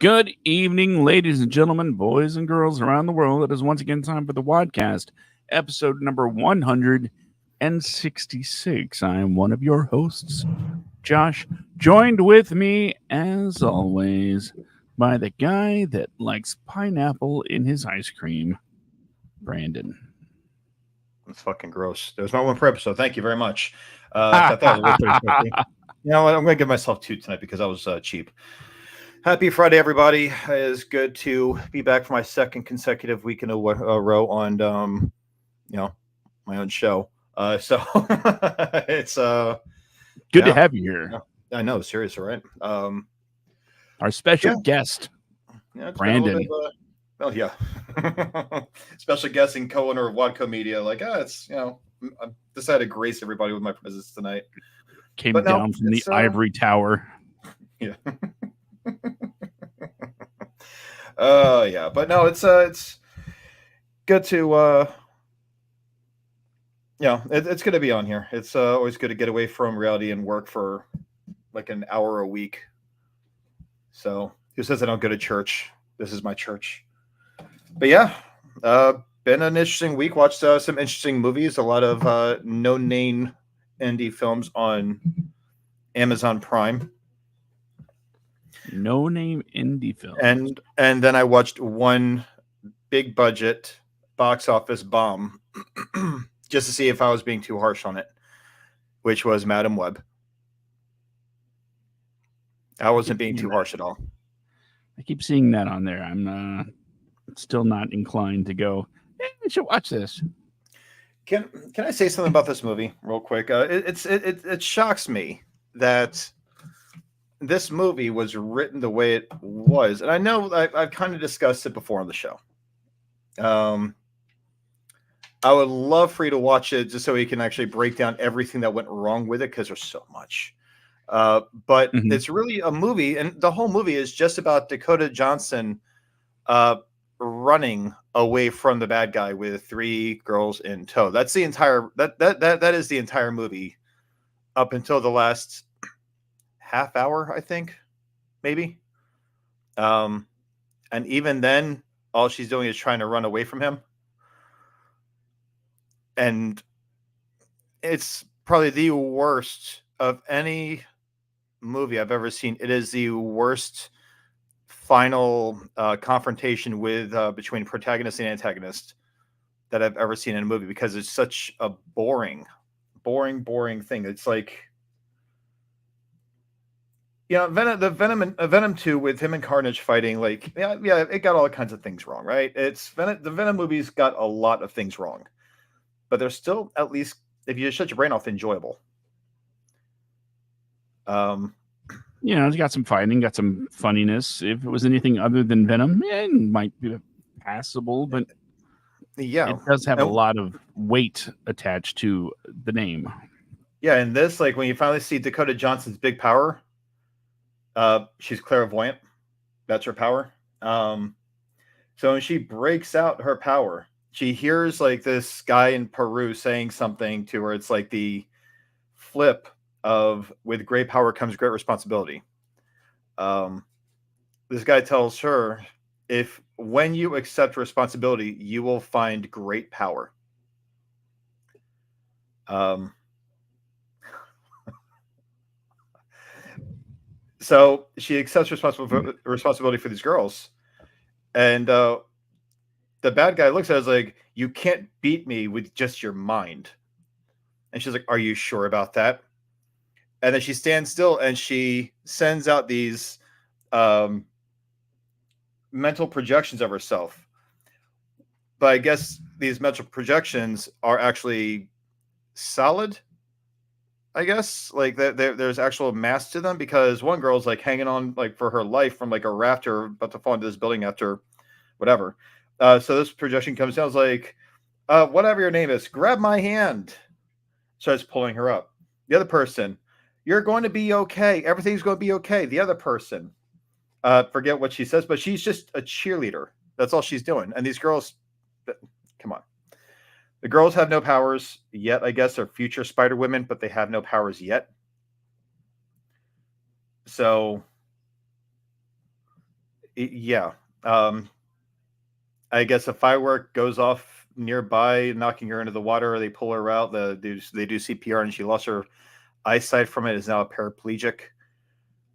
Good evening, ladies and gentlemen, boys and girls around the world. It is once again time for the WADcast, episode number 166. I am one of your hosts, Josh, joined with me, as always, by the guy that likes pineapple in his ice cream, Brandon. That's fucking gross. There's my one per episode. Thank you very much. I thought it was pretty spicy. You know what? I'm going to give myself two tonight because I was cheap. Happy Friday, everybody. It is good to be back for my second consecutive week in a row on, my own show. So it's Good to have you here. I know, serious, right? Our special guest, it's Brandon. Been a little bit, yeah. Special guest and co-owner of Wadco Media. Like, I've decided to grace everybody with my presence tonight. Came down from the ivory tower. Yeah. Yeah, but no, it's good to it's good to be on here. It's always good to get away from reality and work for like an hour a week. So who says I don't go to church? This is my church. But yeah, been an interesting week. Watched some interesting movies. A lot of no-name indie films on Amazon Prime. No-name indie film. And then I watched one big budget box office bomb just to see if I was being too harsh on it, which was Madam Web. I wasn't being too harsh at all. I keep seeing that on there. I'm still not inclined to go, I should watch this. Can I say something about this movie real quick? It shocks me that this movie was written the way it was. And I know I've kind of discussed it before on the show. I would love for you to watch it just so we can actually break down everything that went wrong with it, because there's so much. But it's really a movie, and the whole movie is just about Dakota Johnson running away from the bad guy with three girls in tow. That's the entire that is the entire movie up until the last half hour, I think, maybe. And even then, all she's doing is trying to run away from him. And it's probably the worst of any movie I've ever seen. It is the worst final confrontation with between protagonist and antagonist that I've ever seen in a movie, because it's such a boring thing. It's like, Venom 2 with him and Carnage fighting, like, it got all kinds of things wrong, right? The Venom movies got a lot of things wrong, but they're still, at least if you just shut your brain off, enjoyable. It's got some fighting, got some funniness. If it was anything other than Venom, it might be passable, but it does have a lot of weight attached to the name. Yeah, and this, like, when you finally see Dakota Johnson's big power, she's clairvoyant. That's her power. So when she breaks out her power, she hears like this guy in Peru saying something to her. It's like the flip of, with great power comes great responsibility. This guy tells her, when you accept responsibility, you will find great power. So she accepts responsibility for these girls, and the bad guy looks at her as like, you can't beat me with just your mind. And she's like, are you sure about that? And then she stands still and she sends out these mental projections of herself. But I guess these mental projections are actually solid, I guess. Like, there's actual mass to them, because one girl's like hanging on like for her life from like a rafter about to fall into this building after whatever. So this projection comes down, it's like, whatever your name is, grab my hand. Starts pulling her up. The other person, you're going to be okay. Everything's going to be okay. The other person, forget what she says, but she's just a cheerleader. That's all she's doing. And these girls, come on. The girls have no powers yet, I guess. They're future Spider Women, but they have no powers yet. So Yeah. I guess a firework goes off nearby, knocking her into the water, or they pull her out. They do CPR, and she lost her eyesight from it, is now a paraplegic.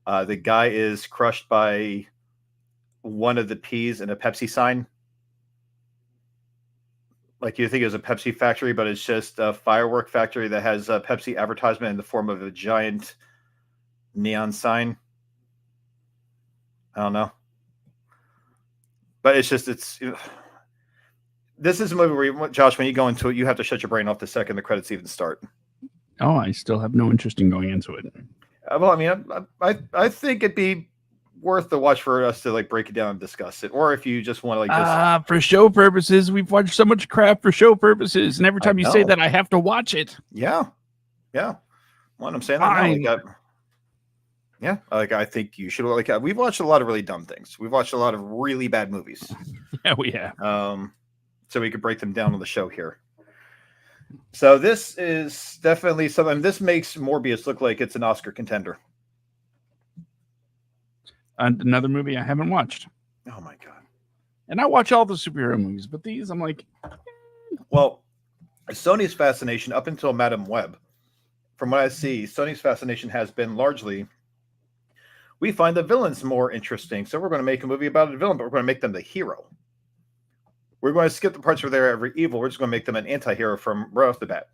The guy is crushed by one of the P's in a Pepsi sign. Like, you think it was a Pepsi factory, but it's just a firework factory that has a Pepsi advertisement in the form of a giant neon sign. I don't know. But it's just, this is a movie where, Josh, when you go into it, you have to shut your brain off the second the credits even start. Oh, I still have no interest in going into it. Well, I mean, I think it'd be worth the watch for us to like break it down and discuss it, or if you just want to like just for show purposes, we've watched so much crap for show purposes, and every time you say that, I have to watch it. Yeah. Well, I'm saying that now. Yeah, like I think you should. Like, we've watched a lot of really dumb things. We've watched a lot of really bad movies. Yeah, we have. So we could break them down on the show here. So this is definitely something. This makes Morbius look like it's an Oscar contender. Another movie I haven't watched. Oh my god! And I watch all the superhero movies, but these I'm like, well, Sony's fascination up until Madam Web, from what I see, Sony's fascination has been largely, we find the villains more interesting, so we're going to make a movie about a villain, but we're going to make them the hero. We're going to skip the parts where they're every evil. We're just going to make them an anti-hero from right off the bat.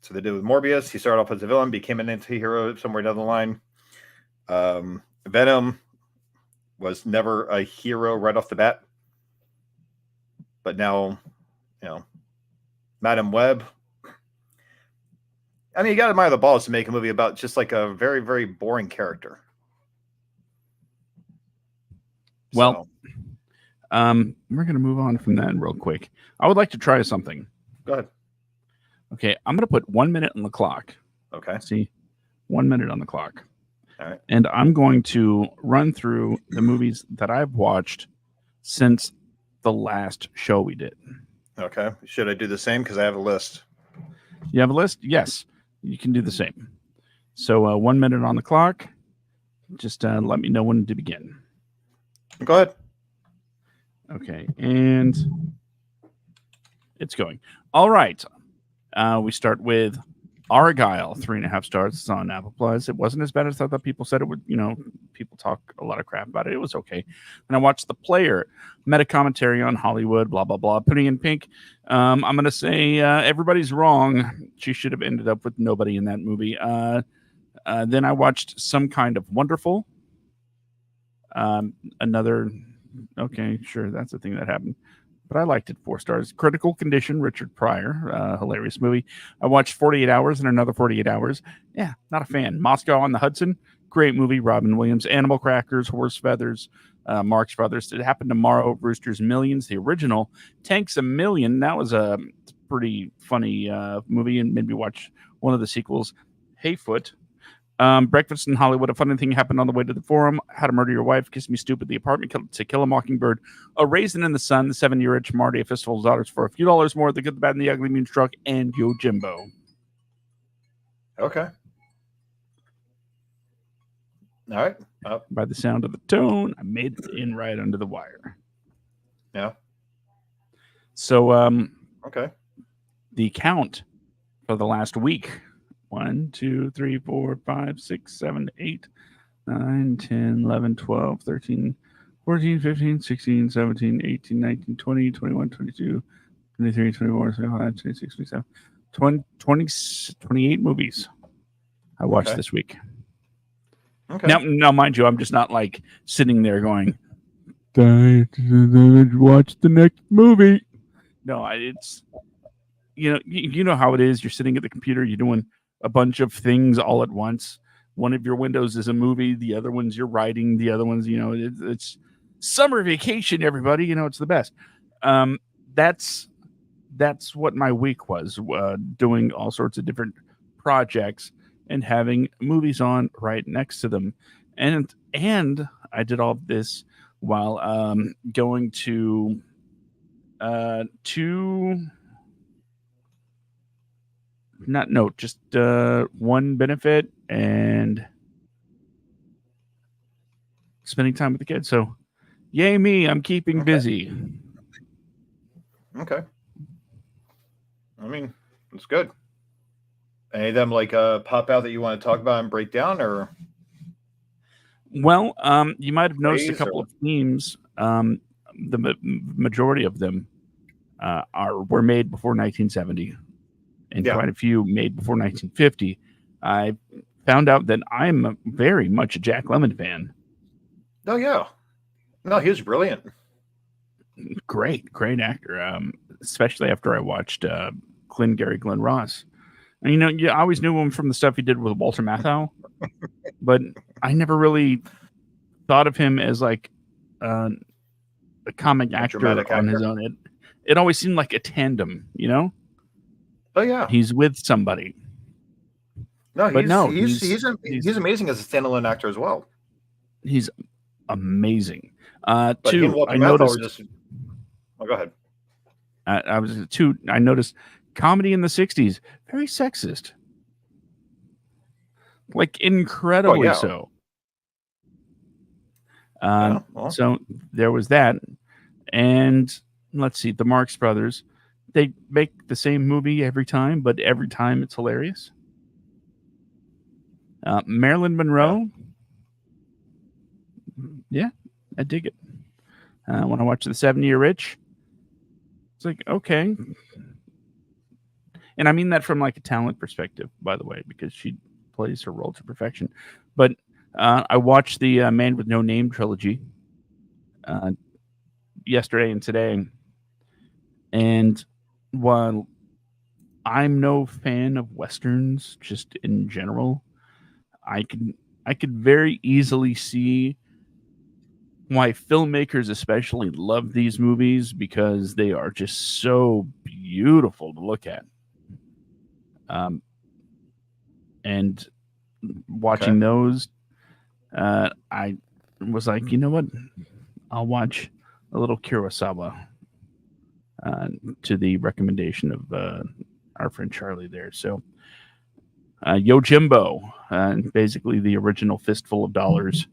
So they did with Morbius. He started off as a villain, became an anti-hero somewhere down the line. Venom was never a hero right off the bat. But now, Madam Web. I mean, you got to admire the balls to make a movie about just like a very, very boring character. Well, we're going to move on from that real quick. I would like to try something. Go ahead. Okay, I'm going to put 1 minute on the clock. Okay. See, 1 minute on the clock. All right. And I'm going to run through the movies that I've watched since the last show we did. Okay. Should I do the same? Because I have a list. You have a list? Yes. You can do the same. So 1 minute on the clock. Just let me know when to begin. Go ahead. Okay. And it's going. All right. We start with Argyle, 3.5 stars. It's on Apple Plus. It wasn't as bad as I thought people said it would. People talk a lot of crap about it. It was okay. And I watched The Player, meta commentary on Hollywood, blah, blah, blah. Pretty in Pink. I'm going to say everybody's wrong. She should have ended up with nobody in that movie. Then I watched Some Kind of Wonderful. Okay, sure, that's the thing that happened. But I liked it. 4 stars. Critical Condition, Richard Pryor, hilarious movie. I watched 48 Hours and Another 48 Hours. Yeah, not a fan. Moscow on the Hudson, great movie. Robin Williams. Animal Crackers, Horse Feathers, Marx Brothers. It Happened Tomorrow, Brewster's Millions, the original. Tanks a Million, that was a pretty funny movie, and made me watch one of the sequels. Hayfoot. Breakfast in Hollywood, A Funny Thing Happened on the Way to the Forum, How to Murder Your Wife, Kiss Me Stupid, The Apartment, To Kill a Mockingbird, A Raisin in the Sun, The 7-Year Itch, Marty, A Fistful of Dollars for a Few Dollars More, The Good, the Bad, and the Ugly, Moonstruck, and Yojimbo. Okay. All right. By the sound of the tone, I made it in right under the wire. Yeah. So, okay. The count for the last week. 1, 2, 3, 4, 5, 6, 7, 8, 9, 10, 11, 12, 13, 14, 15, 16, 17, 18, 19, 20, 21, 22, 23, 24, 25, 26, 27, 28 movies I watched this week. Okay. Now, mind you, I'm just not like sitting there going, watch the next movie. No, it's, you know how it is. You're sitting at the computer, you're doing a bunch of things all at once. One of your windows is a movie, the other one's you're writing, the other one's, it's summer vacation, everybody. It's the best. That's what my week was, doing all sorts of different projects and having movies on right next to them. And I did all of this while going to one benefit and spending time with the kids. So, yay me! I'm keeping busy. Okay. I mean, it's good. Any of them pop out that you want to talk about and break down, or? Well, you might have noticed a couple of themes. The majority of them were made before 1970, and quite a few made before 1950. I found out that I'm very much a Jack Lemmon fan. Oh yeah, no, he was brilliant. Great actor. Especially after I watched Glenn Ross. And you always knew him from the stuff he did with Walter Matthau, but I never really thought of him as like a comic actor on his own. It always seemed like a tandem, Oh yeah, he's with somebody. No, he's amazing as a standalone actor as well. He's amazing. Two, I noticed. Go ahead. I noticed comedy in the 60s, very sexist. Like incredibly so. So there was that. And let's see, the Marx Brothers, they make the same movie every time, but every time it's hilarious. Marilyn Monroe. Yeah, I dig it. When I watch The 70-Year Itch, it's like, okay. And I mean that from like a talent perspective, by the way, because she plays her role to perfection. But I watched the Man with No Name trilogy yesterday and today. And while I'm no fan of Westerns just in general, I could very easily see why filmmakers especially love these movies, because they are just so beautiful to look at. And watching those, I was like, you know what? I'll watch a little Kurosawa to the recommendation of our friend Charlie there. So, Yojimbo, basically the original Fistful of Dollars.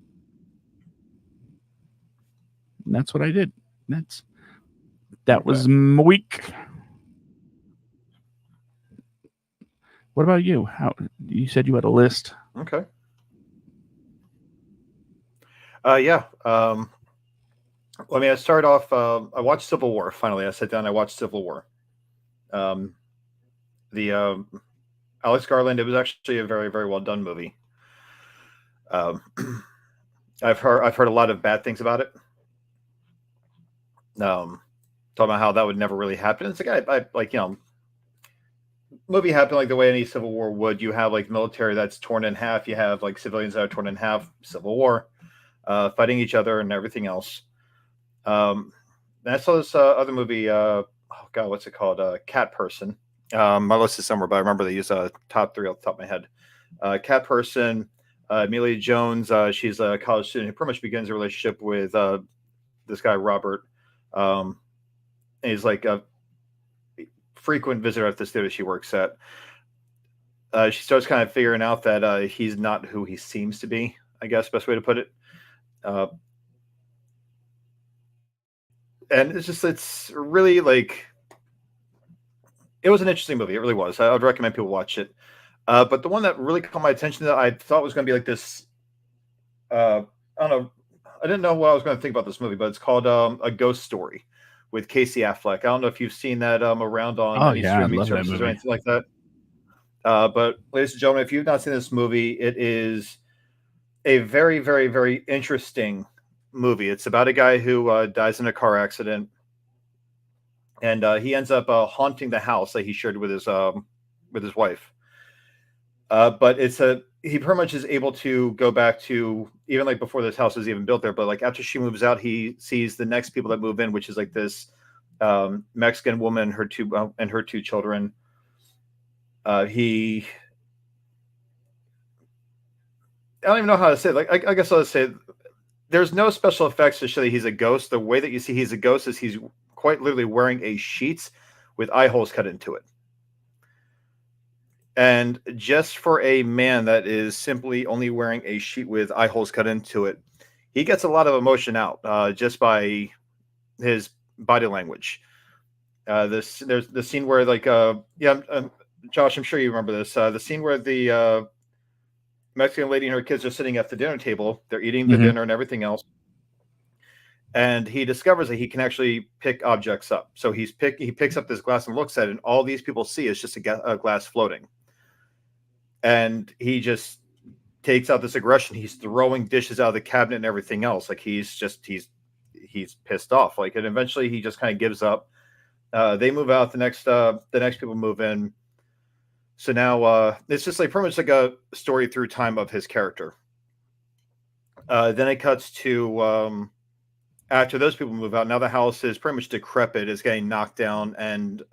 And that's what I did. That was my week. What about you? You said you had a list? Okay. Yeah. I start off. I watched Civil War. Finally, I sat down. I watched Civil War. The Alex Garland. It was actually a very, very well done movie. I've heard a lot of bad things about it. Talking about how that would never really happen. It's like I like, movie happened like the way any Civil War would. You have like military that's torn in half. You have like civilians that are torn in half. Civil War, fighting each other and everything else. And I saw this other movie. Oh God, what's it called? Cat Person. My list is somewhere, but I remember they use top three off the top of my head. Cat Person. Emilia Jones. She's a college student who pretty much begins a relationship with this guy Robert. And he's like a frequent visitor at the studio she works at. She starts kind of figuring out that he's not who he seems to be, I guess, best way to put it. And it's really like, it was an interesting movie. It really was. I would recommend people watch it. But the one that really caught my attention that I thought was going to be like this, I don't know. I didn't know what I was going to think about this movie, but it's called A Ghost Story with Casey Affleck. I don't know if you've seen that around on any streaming services or anything like that. But ladies and gentlemen, if you've not seen this movie, it is a very, very, very interesting movie. It's about a guy who dies in a car accident, and he ends up haunting the house that he shared with his wife. But he pretty much is able to go back to even like before this house was even built there. But like after she moves out, he sees the next people that move in, which is like this Mexican woman, her two children. I don't even know how to say it. Like I guess I'll say there's no special effects to show that he's a ghost. The way that you see he's a ghost is he's quite literally wearing a sheet with eye holes cut into it. And just for a man that is simply only wearing a sheet with eye holes cut into it, he gets a lot of emotion out just by his body language. There's the scene where like Josh, I'm sure you remember this. The scene where the Mexican lady and her kids are sitting at the dinner table. They're eating the dinner and everything else. And he discovers that he can actually pick objects up. So he picks up this glass and looks at it, and all these people see is just a glass floating. And he just takes out this aggression. He's throwing dishes out of the cabinet and everything else. Like he's pissed off. Like, and eventually he just kind of gives up. They move out. The next people move in. So now it's just like pretty much like a story through time of his character. Then it cuts to after those people move out. Now the house is pretty much decrepit. It's getting knocked down, and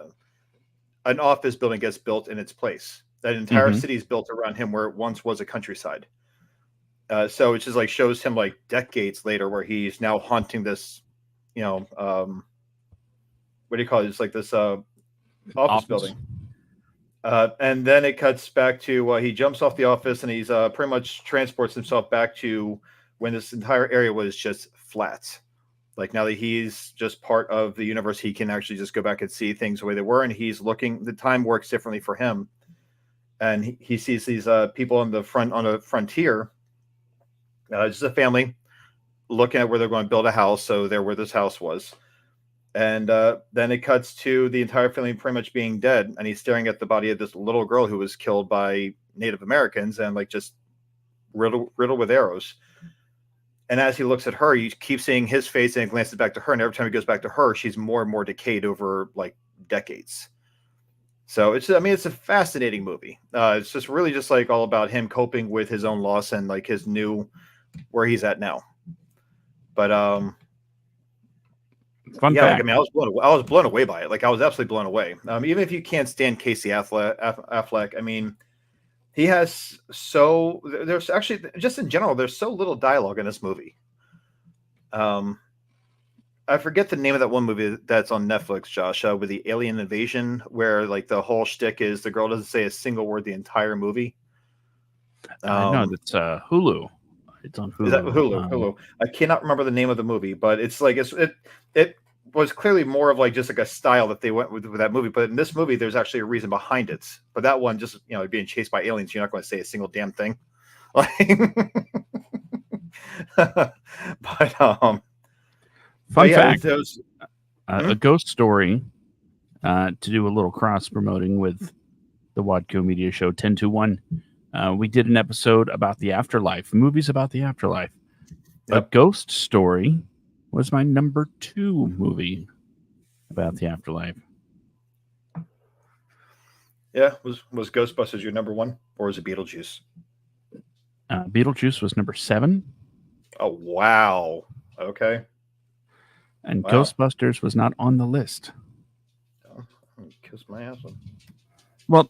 an office building gets built in its place. That entire city is built around him, where it once was a countryside. So it just like shows him like decades later, where he's now haunting this, what do you call it? It's like this office building. And then it cuts back to he jumps off the office, and he's pretty much transports himself back to when this entire area was just flat. Like now that he's just part of the universe, he can actually just go back and see things the way they were. And he's looking, the time works differently for him. And he sees these people on the frontier, just a family looking at where they're going to build a house. So they're where this house was. And then it cuts to the entire family pretty much being dead. And he's staring at the body of this little girl who was killed by Native Americans and like just riddled with arrows. And as he looks at her, you keep seeing his face and it glances back to her. And every time he goes back to her, she's more and more decayed over like decades. So it's a fascinating movie. It's just really just like all about him coping with his own loss and like his new, where he's at now. But fun fact. Like, I was blown away by it. Like I was absolutely blown away. Even if you can't stand Casey Affleck, I mean, there's actually, just in general, there's so little dialogue in this movie. I forget the name of that one movie that's on Netflix, Josh, with the alien invasion, where like the whole shtick is the girl doesn't say a single word the entire movie. No, that's Hulu. It's on Hulu. Is that Hulu? I cannot remember the name of the movie, but it's like it was clearly more of like just like a style that they went with that movie. But in this movie, there's actually a reason behind it. But that one, just being chased by aliens, you're not going to say a single damn thing. But fun fact: a ghost story to do a little cross promoting with the Wadco Media Show 10-1. We did an episode about the afterlife, movies about the afterlife. Yep. A Ghost Story was my number 2 movie about the afterlife. Yeah, was Ghostbusters your number 1, or was it Beetlejuice? Beetlejuice was number 7. Oh wow! Okay. And wow. Ghostbusters was not on the list. Oh, kiss my ass. Well,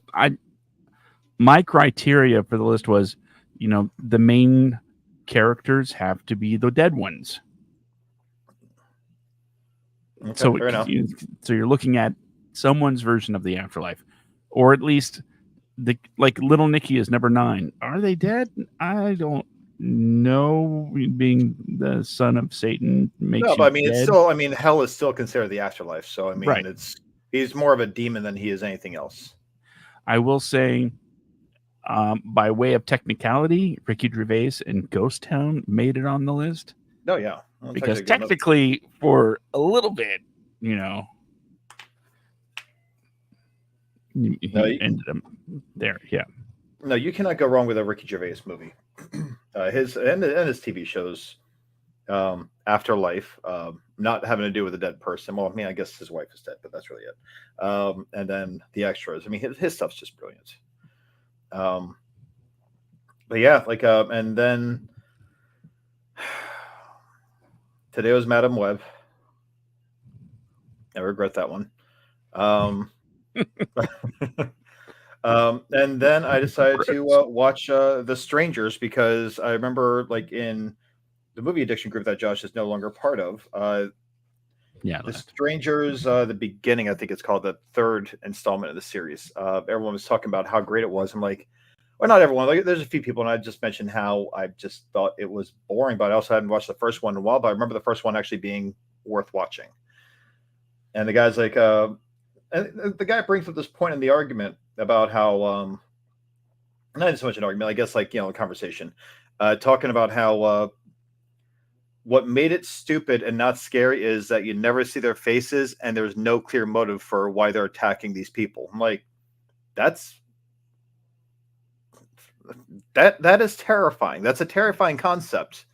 my criteria for the list was, the main characters have to be the dead ones. Okay, so fair enough. So you're looking at someone's version of the afterlife, or at least Little Nicky is number 9. Are they dead? I don't know. Being the son of Satan makes you but I mean, dead. It's still. I mean, hell is still considered the afterlife. So I mean, right. He's more of a demon than he is anything else. I will say, by way of technicality, Ricky Gervais and Ghost Town made it on the list. Oh yeah, because technically, for a little bit, he ended up there. Yeah. No, you cannot go wrong with a Ricky Gervais movie. His TV shows, Afterlife, not having to do with a dead person. Well, I mean, I guess his wife is dead, but that's really it. And then the extras. I mean, his stuff's just brilliant. But yeah, and then today was Madam Web. I regret that one. And then I decided to watch The Strangers, because I remember in the movie addiction group that Josh is no longer part of. The Strangers, the beginning, I think it's called, the 3rd installment of the series. Everyone was talking about how great it was. I'm like, or not everyone. Like, there's a few people, and I just mentioned how I just thought it was boring, but I also hadn't watched the first one in a while. But I remember the first one actually being worth watching. And the guy's like, and the guy brings up this point in the argument about how, not so much an argument, I guess, like, a conversation, talking about how what made it stupid and not scary is that you never see their faces and there's no clear motive for why they're attacking these people. I'm like, that is terrifying. That's a terrifying concept.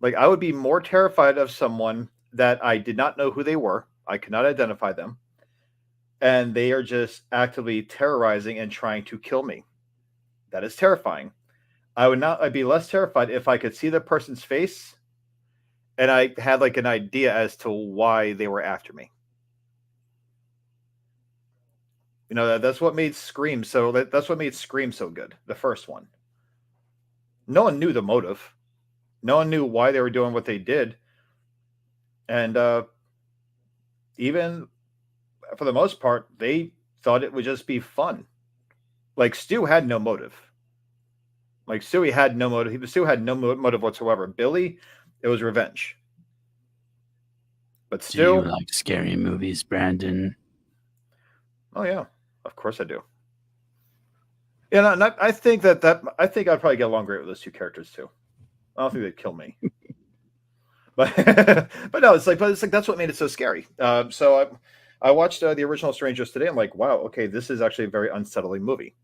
Like, I would be more terrified of someone that I did not know who they were. I could not identify them. And they are just actively terrorizing and trying to kill me. That is terrifying. I'd be less terrified if I could see the person's face and I had like an idea as to why they were after me. That's what made Scream so good. The first one. No one knew the motive. No one knew why they were doing what they did. And even for the most part, they thought it would just be fun. Like, Stu had no motive. Stu had no motive whatsoever. Billy, it was revenge. But Stu... Do you like scary movies, Brandon? Oh, yeah. Of course I do. Yeah, and I think I'd probably get along great with those two characters, too. I don't think they'd kill me. But no, it's like that's what made it so scary. So I watched the original Strangers today. I'm like, wow, okay, this is actually a very unsettling movie.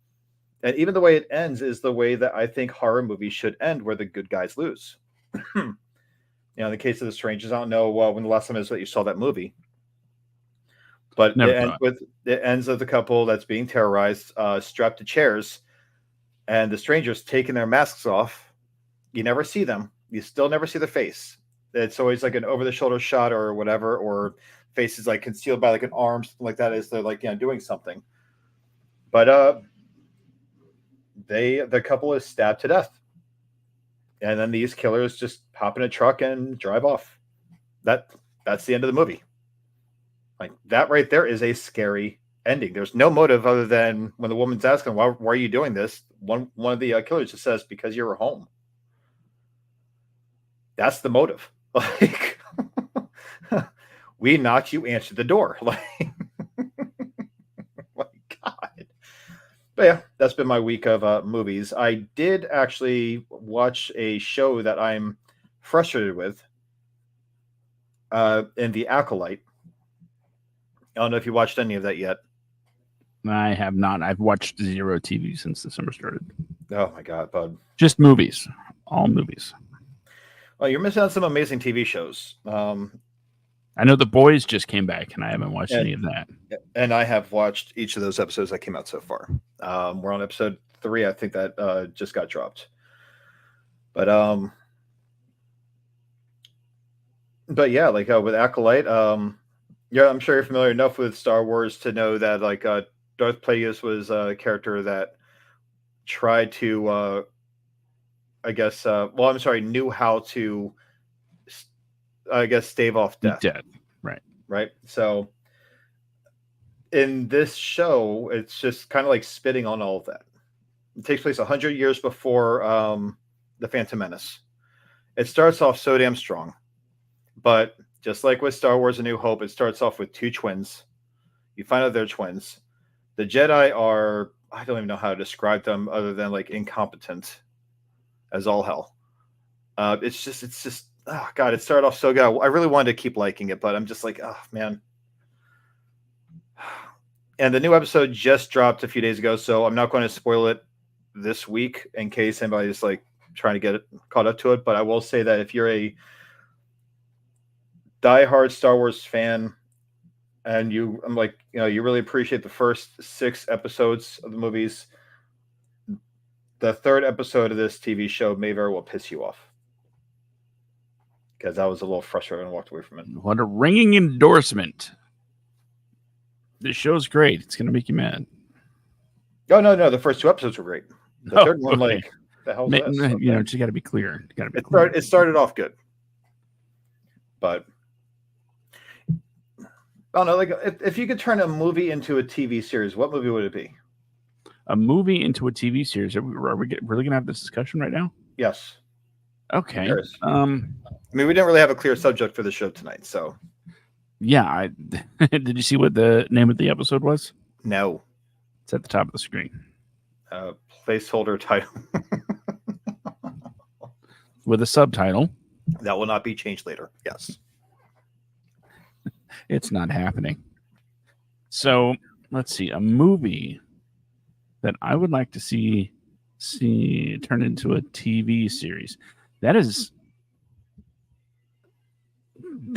And even the way it ends is the way that I think horror movies should end, where the good guys lose. In the case of The Strangers, I don't know when the last time is that you saw that movie. But it ends with a couple that's being terrorized, strapped to chairs, and the strangers taking their masks off. You never see them. You still never see their face. It's always like an over-the-shoulder shot or whatever, or face is like concealed by like an arm, something like that, as they're like doing something. But the couple is stabbed to death, and then these killers just hop in a truck and drive off. That's the end of the movie. Like, that right there is a scary ending. There's no motive other than when the woman's asking, why are you doing this? One of the killers just says, because you were home. That's the motive. Like, we knocked, you answered the door. Like, my God. But yeah, that's been my week of movies. I did actually watch a show that I'm frustrated with in The Acolyte. I don't know if you watched any of that yet. I have not. I've watched zero TV since the summer started. Oh my God, bud. Just movies. All movies. Well, you're missing out on some amazing TV shows. I know The Boys just came back, and I haven't watched any of that. And I have watched each of those episodes that came out so far. We're on episode 3. I think that just got dropped. But yeah, like with Acolyte, yeah, I'm sure you're familiar enough with Star Wars to know that like Darth Plagueis was a character that tried to, knew how to, stave off death. Right. So in this show, it's just kind of like spitting on all of that. It takes place 100 years before the Phantom Menace. It starts off so damn strong, but just like with Star Wars: A New Hope, it starts off with two twins. You find out they're twins. The Jedi are, I don't even know how to describe them other than like incompetent as all hell. It's just, oh God, it started off so good. I really wanted to keep liking it, but I'm just like, oh man. And the new episode just dropped a few days ago, so I'm not going to spoil it this week in case anybody's like trying to get it caught up to it. But I will say that if you're a diehard Star Wars fan and you really appreciate the first 6 episodes of the movies, the 3rd episode of this TV show may very well piss you off, because I was a little frustrated and walked away from it. What a ringing endorsement. This show's great. It's going to make you mad. Oh, no. The first 2 episodes were great. The third one, like, the hell's this? Okay. You just got to be clear. It started off good. But I don't know, like if you could turn a movie into a TV series, what movie would it be? a movie into a TV series. Are we really going to have this discussion right now? Yes. Okay. I mean, we didn't really have a clear subject for the show tonight, so. Yeah. Did you see what the name of the episode was? No. It's at the top of the screen. Placeholder title. With a subtitle. That will not be changed later. Yes. It's not happening. So let's see. A movie that I would like to see turn into a TV series. That is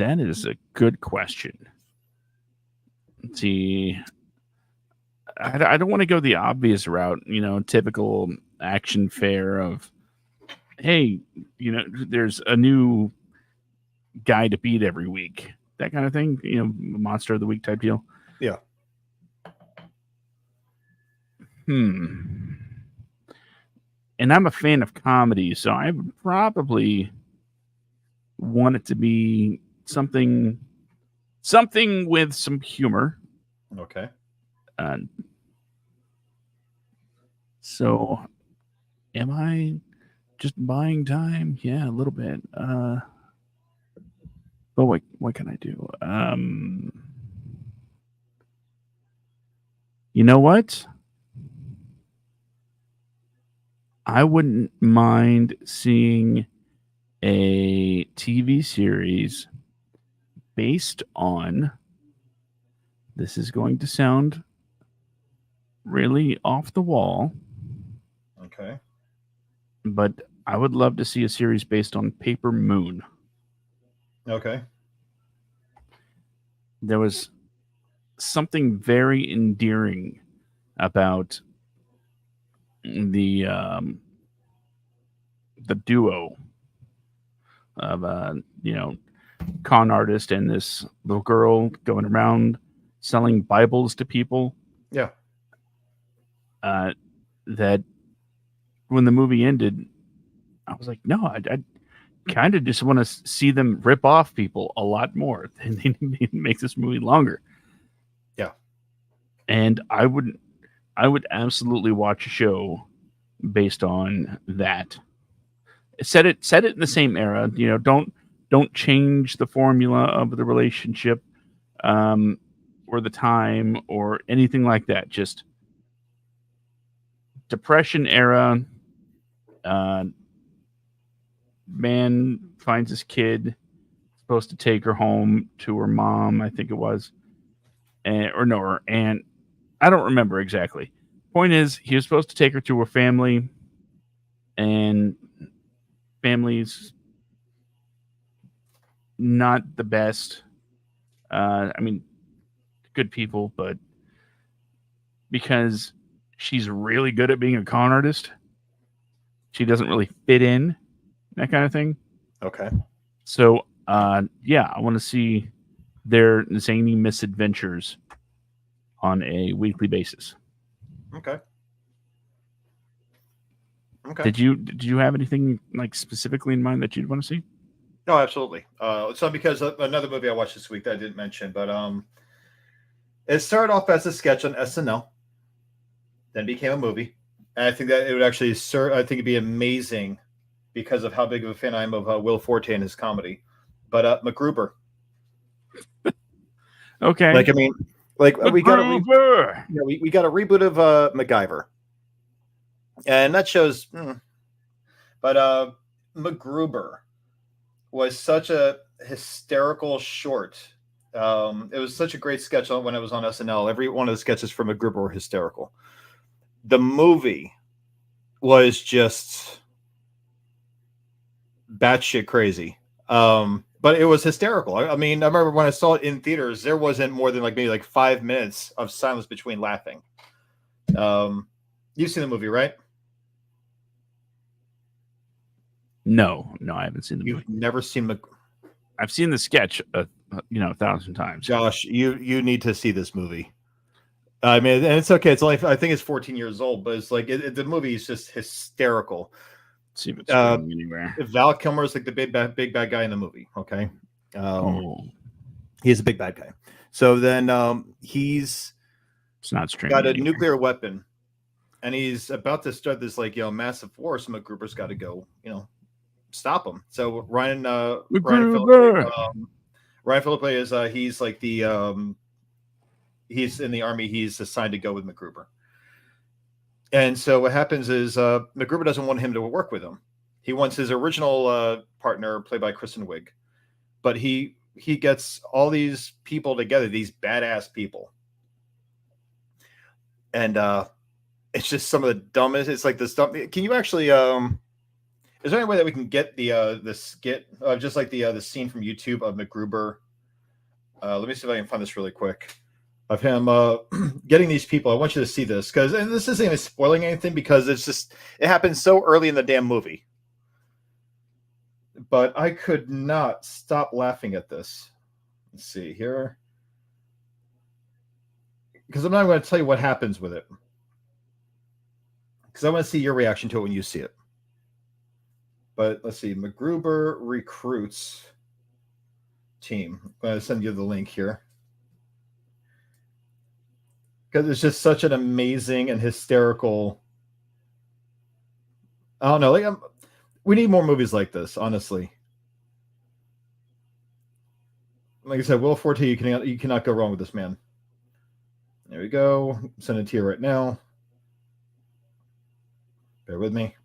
a good question. Let's see. I don't want to go the obvious route, typical action fare of, hey, there's a new guy to beat every week, that kind of thing, monster of the week type deal. Yeah. And I'm a fan of comedy, so I would probably want it to be something with some humor. Okay. So am I just buying time? Yeah, a little bit. But what can I do? You know what? I wouldn't mind seeing a TV series based on, this is going to sound really off the wall. Okay. But I would love to see a series based on Paper Moon. Okay. There was something very endearing about the duo of con artist and this little girl going around selling Bibles to people. Yeah. That when the movie ended, I was like, no, I kind of just want to see them rip off people a lot more. And they make this movie longer. Yeah. And I would absolutely watch a show based on that. Set it in the same era. Don't change the formula of the relationship, or the time or anything like that. Just Depression era. Man finds his kid, supposed to take her home to her mom, I think it was, her aunt. I don't remember exactly. Point is, he was supposed to take her to her family, and family's not the best. I mean, good people, but because she's really good at being a con artist, she doesn't really fit in, that kind of thing. Okay. So, yeah, I want to see their zany misadventures on a weekly basis. Okay. Okay. Did you have anything like specifically in mind that you'd want to see? No, absolutely. So because another movie I watched this week that I didn't mention, but it started off as a sketch on SNL, then became a movie, and I think that it would actually I think it'd be amazing because of how big of a fan I am of Will Forte and his comedy. But MacGruber. Okay. Like, I mean, like we got a reboot of MacGyver, and that shows. But MacGruber was such a hysterical short. It was such a great sketch when it was on SNL. Every one of the sketches from MacGruber were hysterical. The movie was just batshit crazy. But it was hysterical. I mean, I remember when I saw it in theaters, there wasn't more than maybe 5 minutes of silence between laughing. You've seen the movie, right? No, I haven't seen the movie. You've never seen I've seen the sketch, 1,000 times. Josh, you need to see this movie. I mean, and it's okay. It's only, I think it's 14 years old, but it's like the movie is just hysterical. Let's see if it's anywhere. Val Kilmer is like the big bad guy in the movie. Okay, he's a big bad guy. So then it's not streaming got a anywhere. nuclear weapon and he's about to start this massive war. So MacGruber's got to go, stop him. So Ryan Philippe is he's like the he's in the army. He's assigned to go with MacGruber. And so what happens is MacGruber doesn't want him to work with him. He wants his original partner, played by Kristen Wiig, but he gets all these people together, these badass people, and it's just some of the dumbest. It's like this dumb. Can you actually? Is there any way that we can get the skit, just like the scene from YouTube of MacGruber? Let me see if I can find this really quick. Of him getting these people. I want you to see this and this isn't even spoiling anything because it happens so early in the damn movie. But I could not stop laughing at this. Let's see here. Because I'm not going to tell you what happens with it. Because I want to see your reaction to it when you see it. But let's see. MacGruber recruits team. I'm going to send you the link here. Because it's just such an amazing and hysterical. I don't know. We need more movies like this, honestly. Like I said, Will Forte, you cannot go wrong with this man. There we go. Send it to you right now. Bear with me.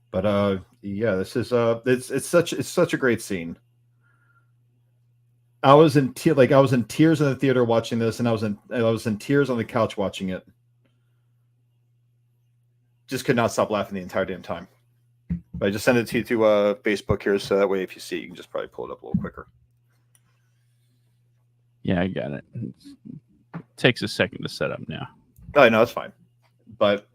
But yeah, this is it's such a great scene. I was in tears in the theater watching this, and I was in tears on the couch watching it. Just could not stop laughing the entire damn time. But I just sent it to you to Facebook here, so that way if you see it, you can just probably pull it up a little quicker. Yeah, I got it. It takes a second to set up now. Oh, no, it's fine. But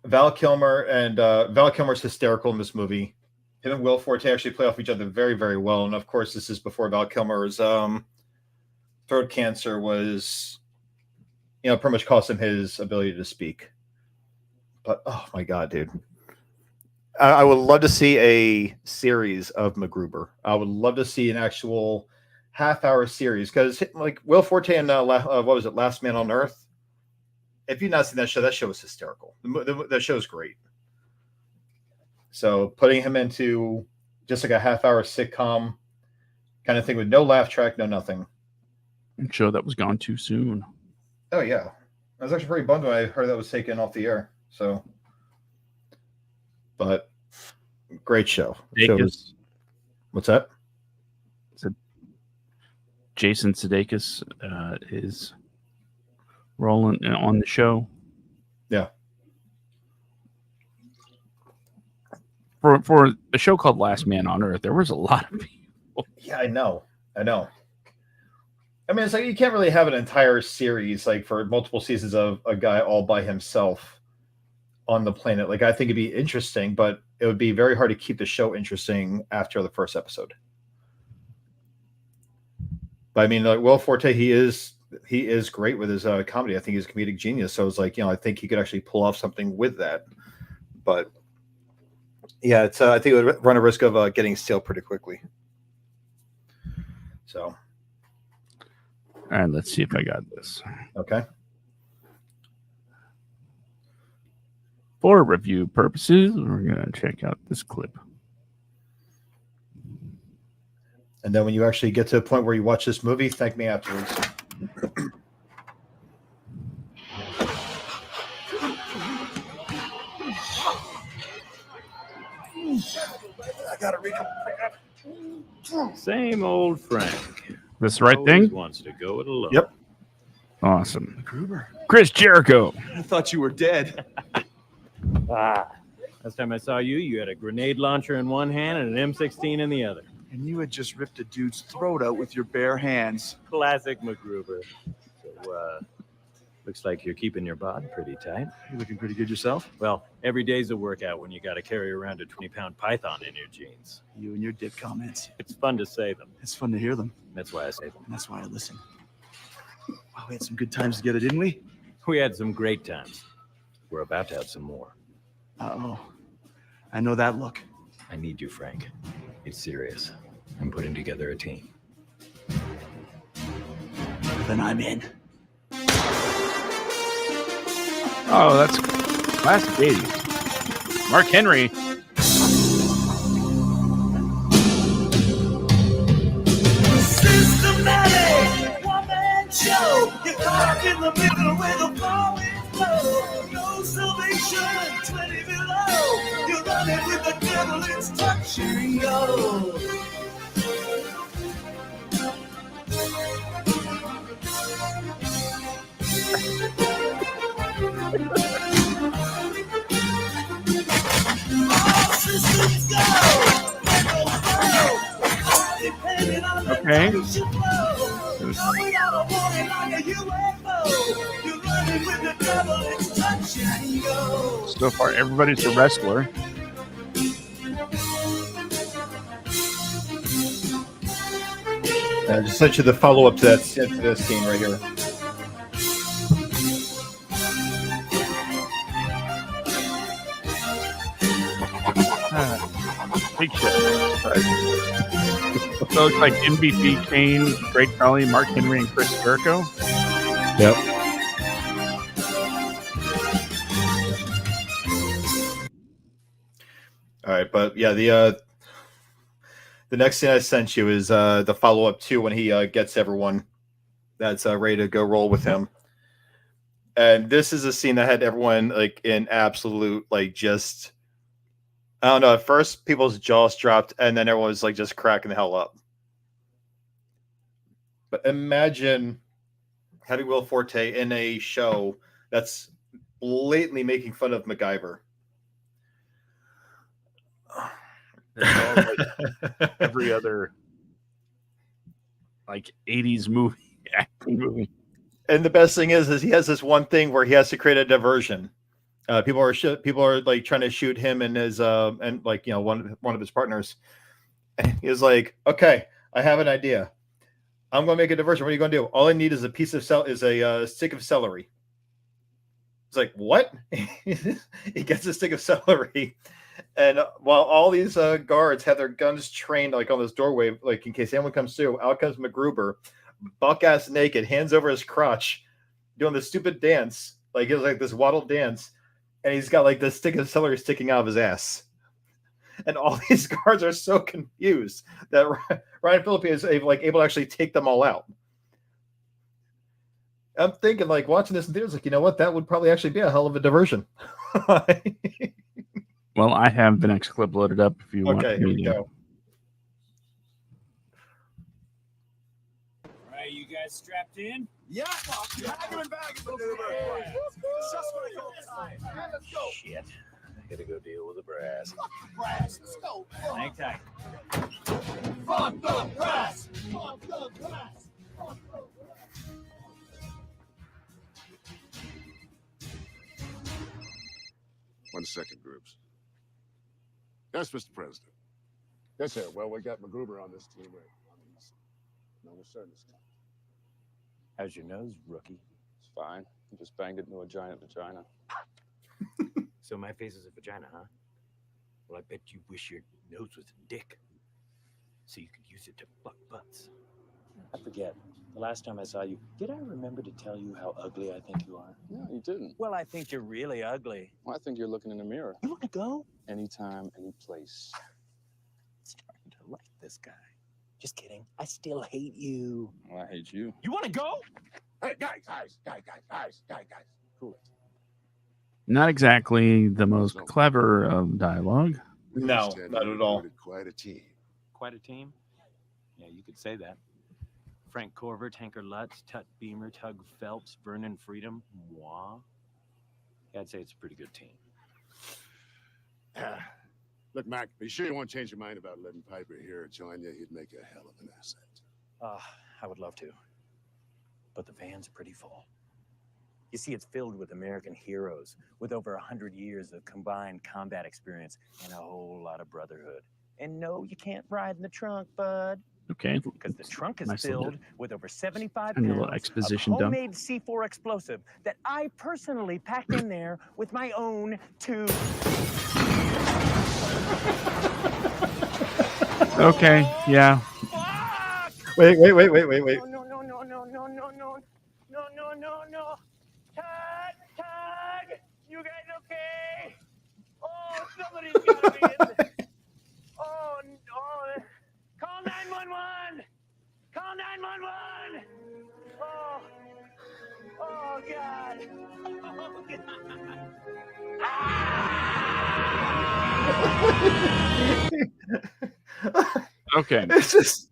Val Kilmer's hysterical in this movie. Him and Will Forte actually play off each other very, very well. And of course, this is before Val Kilmer's throat cancer was, pretty much cost him his ability to speak. But oh my God, dude. I would love to see a series of MacGruber. I would love to see an actual half-hour series because, like, Will Forte and what was it, Last Man on Earth? If you've not seen that show was hysterical. The show's great. So putting him into just like a half-hour sitcom kind of thing with no laugh track, no nothing. Show that was gone too soon. Oh yeah, I was actually pretty bummed when I heard that was taken off the air. So, but great show. What's that? Jason Sudeikis is rolling on the show. Yeah. For a show called Last Man on Earth, there was a lot of people. Yeah, I know. I mean, it's like you can't really have an entire series like for multiple seasons of a guy all by himself on the planet. Like, I think it'd be interesting, but it would be very hard to keep the show interesting after the first episode. But I mean, like Will Forte, he is great with his comedy. I think he's a comedic genius. So it's like, I think he could actually pull off something with that. But yeah, it's I think it would run a risk of getting stale pretty quickly. So, all right, let's see if I got this. Okay. For review purposes, we're going to check out this clip. And then when you actually get to a point where you watch this movie, thank me afterwards. I got to read it. Same old Frank. This the right thing? Wants to go it alone. Yep. Awesome. Gruber. Chris Jericho. I thought you were dead. Last time I saw you, you had a grenade launcher in one hand and an M16 in the other. And you had just ripped a dude's throat out with your bare hands. Classic MacGruber. So, looks like you're keeping your bod pretty tight. You looking pretty good yourself? Well, every day's a workout when you got to carry around a 20-pound python in your jeans. You and your dick comments. It's fun to say them. It's fun to hear them. That's why I say them. And that's why I listen. Wow, we had some good times together, didn't we? We had some great times. We're about to have some more. Uh-oh. I know that look. I need you, Frank. It's serious. I'm putting together a team. Then I'm in. Oh, that's classic 80s. Mark Henry. Systematic one-man show. You're caught in the middle with a flowing flow. No salvation, 20 below. You're running with the devil, it's touch and go. Okay. So far, everybody's a wrestler. I just sent you the follow-up to this scene right here. Big shit. So it's like MVP, Kane, Great Khali, Mark Henry, and Chris Jericho. Yep. All right, but yeah, the next thing I sent you is the follow-up to when he gets everyone that's ready to go roll with him. And this is a scene that had everyone like in absolute like just I don't know. At first, people's jaws dropped, and then everyone was like just cracking the hell up. But imagine having Will Forte in a show that's blatantly making fun of MacGyver. Like every other like 80s movie, acting movie. And the best thing is he has this one thing where he has to create a diversion. People are like trying to shoot him and his and like one of his partners. And he was like, "Okay, I have an idea. I'm going to make a diversion. What are you going to do? All I need is a stick of celery." It's like, what? He gets a stick of celery, and while all these guards have their guns trained like on this doorway, like in case anyone comes through, out comes MacGruber, buck ass naked, hands over his crotch, doing this stupid dance, like he was like this waddle dance. And he's got like this stick of celery sticking out of his ass. And all these guards are so confused that Ryan Phillippe is able to actually take them all out. I'm thinking like watching this in theaters, like, you know what? That would probably actually be a hell of a diversion. Well, I have the next clip loaded up if you want. Okay, here we go. All right, you guys strapped in? Yeah, bag and bag maneuver. Just critical time. Let's go. Shit. I gotta go deal with the brass. Fuck the brass. Let's go. Hang tight. Fuck the brass. Fuck the brass. Fuck the brass. One second, groups. Yes, Mr. President. Yes, sir. Well, we got MacGruber on this team right now. No, we're starting this time. How's your nose, rookie? It's fine. I just banged it into a giant vagina. So my face is a vagina, huh? Well, I bet you wish your nose was a dick. So you could use it to fuck butts. I forget. The last time I saw you, did I remember to tell you how ugly I think you are? No, you didn't. Well, I think you're really ugly. Well, I think you're looking in the mirror. You want to go? Anytime, any place. Starting to like this guy. Just kidding. I still hate you. Well, I hate you. You want to go? Hey, guys. Cool it. Not exactly the most clever of dialogue. No, not at all. Quite a team. Quite a team? Yeah, you could say that. Frank Corver, Tanker Lutz, Tut Beamer, Tug Phelps, Vernon Freedom, moi. Yeah, I'd say it's a pretty good team. Look, Mac, are you sure you won't change your mind about letting Piper here join you? He'd make a hell of an asset. I would love to. But the van's pretty full. You see, it's filled with American heroes with over 100 years of combined combat experience and a whole lot of brotherhood. And no, you can't ride in the trunk, bud. Okay. Because the trunk is Nice filled with over 75 and a little pounds exposition of dump. homemade C4 explosive that I personally packed in there with my own two. Okay, yeah. Wait. No. Tag. Okay. It's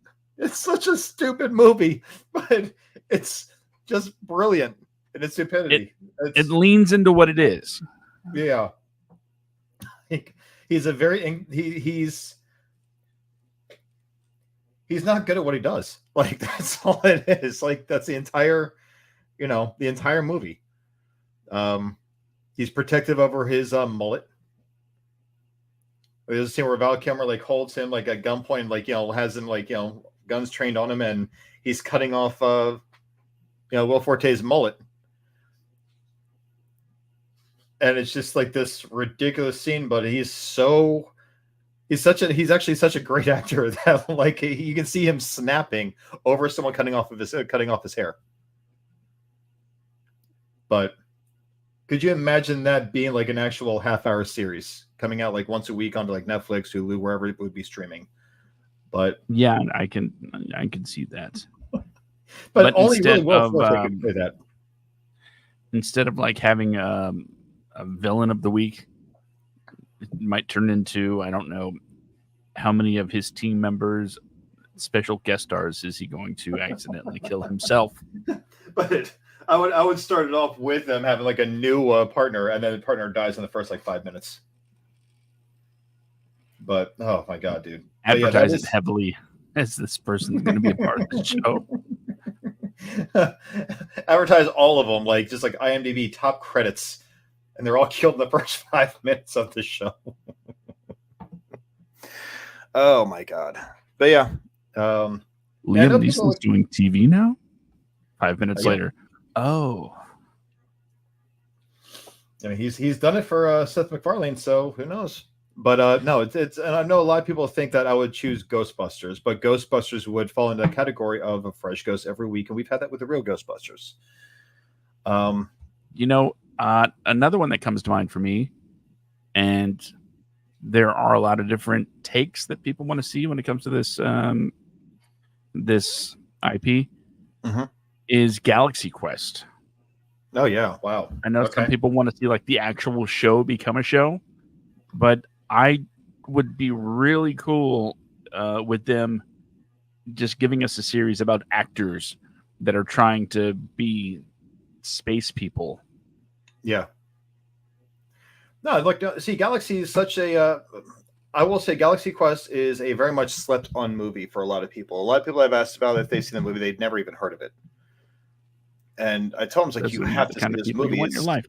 such a stupid movie, but it's just brilliant in its stupidity. It leans into what it is. Yeah. He's a very he's not good at what he does. Like that's all it is. Like that's the entire, the entire movie. He's protective over his mullet. There's a scene where Val Kilmer like holds him like at gunpoint, like has him like guns trained on him, and he's cutting off Will Forte's mullet. And it's just like this ridiculous scene, but he's actually such a great actor that like you can see him snapping over someone cutting off his hair. But could you imagine that being like an actual half-hour series coming out like once a week onto like Netflix, Hulu, wherever it would be streaming? But yeah, I can see that. but only really Will Forte could play that. Instead of like having a villain of the week, it might turn into, I don't know how many of his team members, special guest stars, is he going to accidentally kill himself? But I would start it off with them having like a new partner, and then the partner dies in the first like 5 minutes. But oh my god, dude! Advertise it heavily as this person's going to be a part of the show. Advertise all of them, like just like IMDb top credits, and they're all killed in the first 5 minutes of the show. Oh my god! But yeah, Liam Neeson's doing TV now. 5 minutes later, oh, I mean he's done it for Seth MacFarlane, so who knows? But no, it's and I know a lot of people think that I would choose Ghostbusters, but Ghostbusters would fall into the category of a fresh ghost every week, and we've had that with the real Ghostbusters. Another one that comes to mind for me, and there are a lot of different takes that people want to see when it comes to this this IP, is Galaxy Quest. Oh yeah, wow! I know some people want to see like the actual show become a show, but I would be really cool with them just giving us a series about actors that are trying to be space people. Yeah. No, like see, Galaxy is such a. I will say, Galaxy Quest is a very much slept on movie for a lot of people. A lot of people I've asked about if they've seen the movie, they'd never even heard of it. And I told them, like, you have to see this movie. You want your life.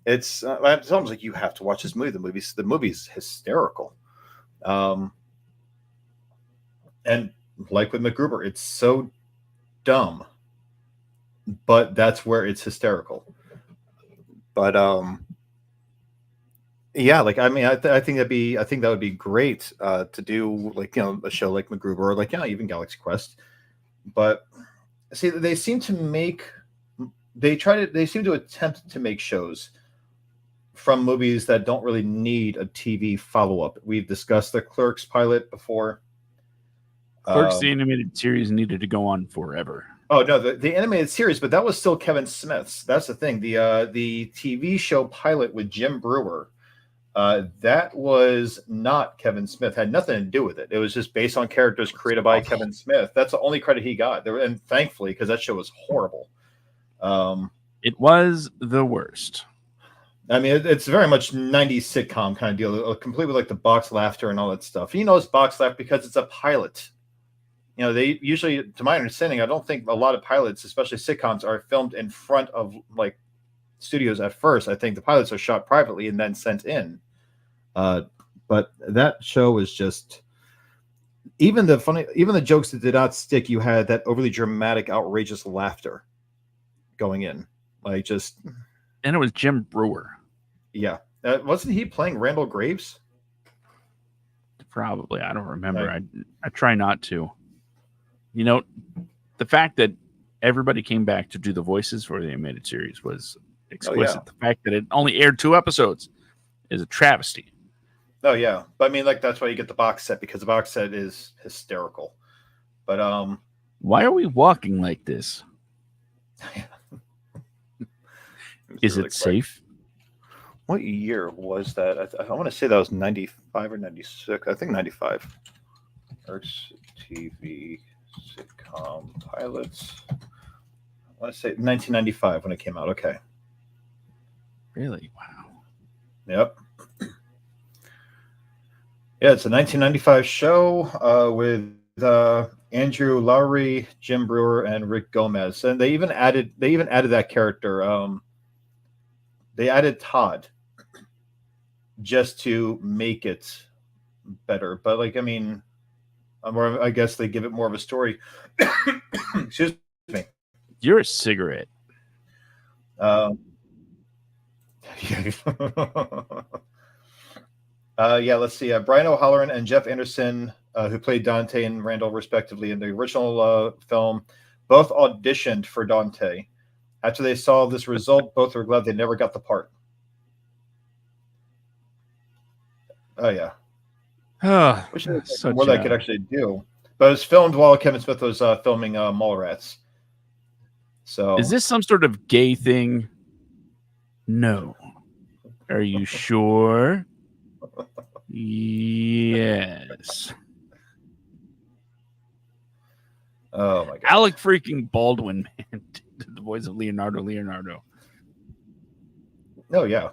It's I told him, like, you have to watch this movie. The movie's hysterical. And like with MacGruber, it's so dumb, but that's where it's hysterical. But yeah, like I mean, I think that would be great to do, like, a show like MacGruber or like even Galaxy Quest. But see, they seem to attempt to make shows from movies that don't really need a TV follow-up. We've discussed the Clerks pilot before. Clerks, the animated series, needed to go on forever. Oh no, the animated series, but that was still Kevin Smith's. That's the thing. The TV show pilot with Jim Brewer, that was not Kevin Smith. Had nothing to do with it. It was just based on characters created by Kevin Smith. That's the only credit he got. And thankfully, because that show was horrible. It was the worst. I mean, it's very much 90s sitcom kind of deal, complete with like the box laughter and all that stuff. It's box laugh because it's a pilot. They usually, to my understanding, I don't think a lot of pilots, especially sitcoms, are filmed in front of like studios at first. I think the pilots are shot privately and then sent in. But that show was just, even the jokes that did not stick, you had that overly dramatic, outrageous laughter going in, like just. And it was Jim Brewer. Yeah. Wasn't he playing Randall Graves? Probably. I don't remember. I try not to. The fact that everybody came back to do the voices for the animated series was exquisite. The fact that it only aired 2 episodes is a travesty. Oh, yeah. But I mean, like, that's why you get the box set, because the box set is hysterical. But why are we walking like this? Is it safe? What year was that? I want to say that was 95 or 96. I think 95. Arts TV sitcom pilots. I want to say 1995 when it came out. Okay. Really? Wow. Yep. Yeah, it's a 1995 show with Andrew Lowry, Jim Brewer, and Rick Gomez, and they even added that character. They added Todd just to make it better. But like, I mean, I guess they give it more of a story. Excuse me. You're a cigarette. Yeah, let's see. Brian O'Halloran and Jeff Anderson, who played Dante and Randall respectively in the original film, both auditioned for Dante. After they saw this result, both were glad they never got the part. Oh yeah. Which is what I could actually do. But it was filmed while Kevin Smith was filming Mallrats. So is this some sort of gay thing? No. Are you sure? Yes. Oh my god. Alec freaking Baldwin, man, did the voice of Leonardo. Oh yeah.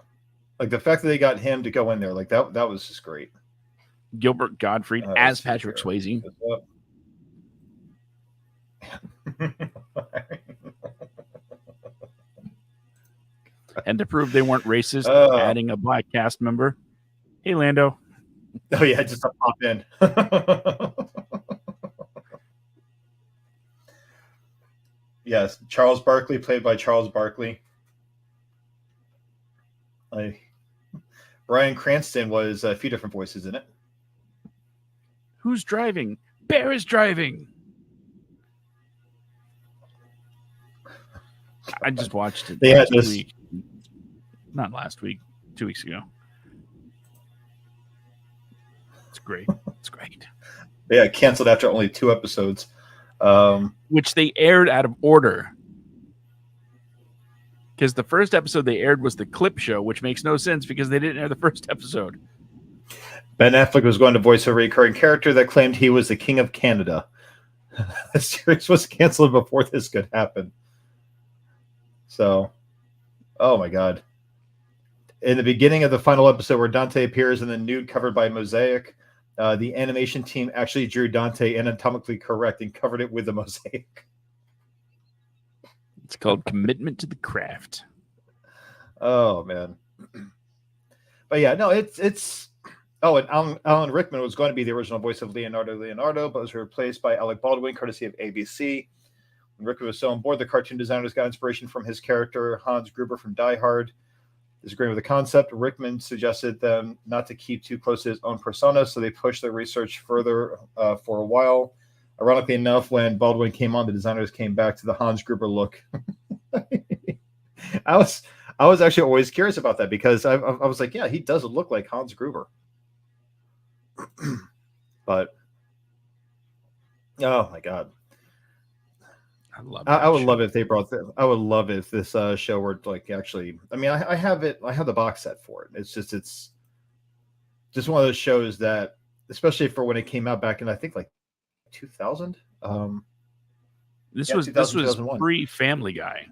Like the fact that they got him to go in there, like that was just great. Gilbert Gottfried as Patrick Swayze. And to prove they weren't racist, adding a black cast member. Hey, Lando. Oh yeah, just to pop in. Yes, Charles Barkley, played by Charles Barkley. Bryan Cranston was a few different voices in it. Who's driving? Bear is driving. I just watched it last week. Not last week, 2 weeks ago. It's great. It's great. Yeah, canceled after only 2 episodes. Which they aired out of order. Because the first episode they aired was the clip show, which makes no sense because they didn't air the first episode. Ben Affleck was going to voice a recurring character that claimed he was the King of Canada. The series was canceled before this could happen. So, oh my God. In the beginning of the final episode where Dante appears in the nude covered by mosaic, the animation team actually drew Dante anatomically correct and covered it with a mosaic. It's called commitment to the craft. Oh man. But yeah, no, it's oh, and Alan Rickman was going to be the original voice of Leonardo, but was replaced by Alec Baldwin, courtesy of ABC. When Rickman was so on board, the cartoon designers got inspiration from his character, Hans Gruber from Die Hard. Disagreeing with the concept, Rickman suggested them not to keep too close to his own persona, so they pushed their research further for a while. Ironically enough, when Baldwin came on, the designers came back to the Hans Gruber look. I was actually always curious about that because I was like, yeah, he does look like Hans Gruber. But oh my God. I would love it if they brought I would love if this show were like actually. I mean, I have it. I have the box set for it. It's just one of those shows that, especially for when it came out back in I think like 2000. This was pre-Family Guy.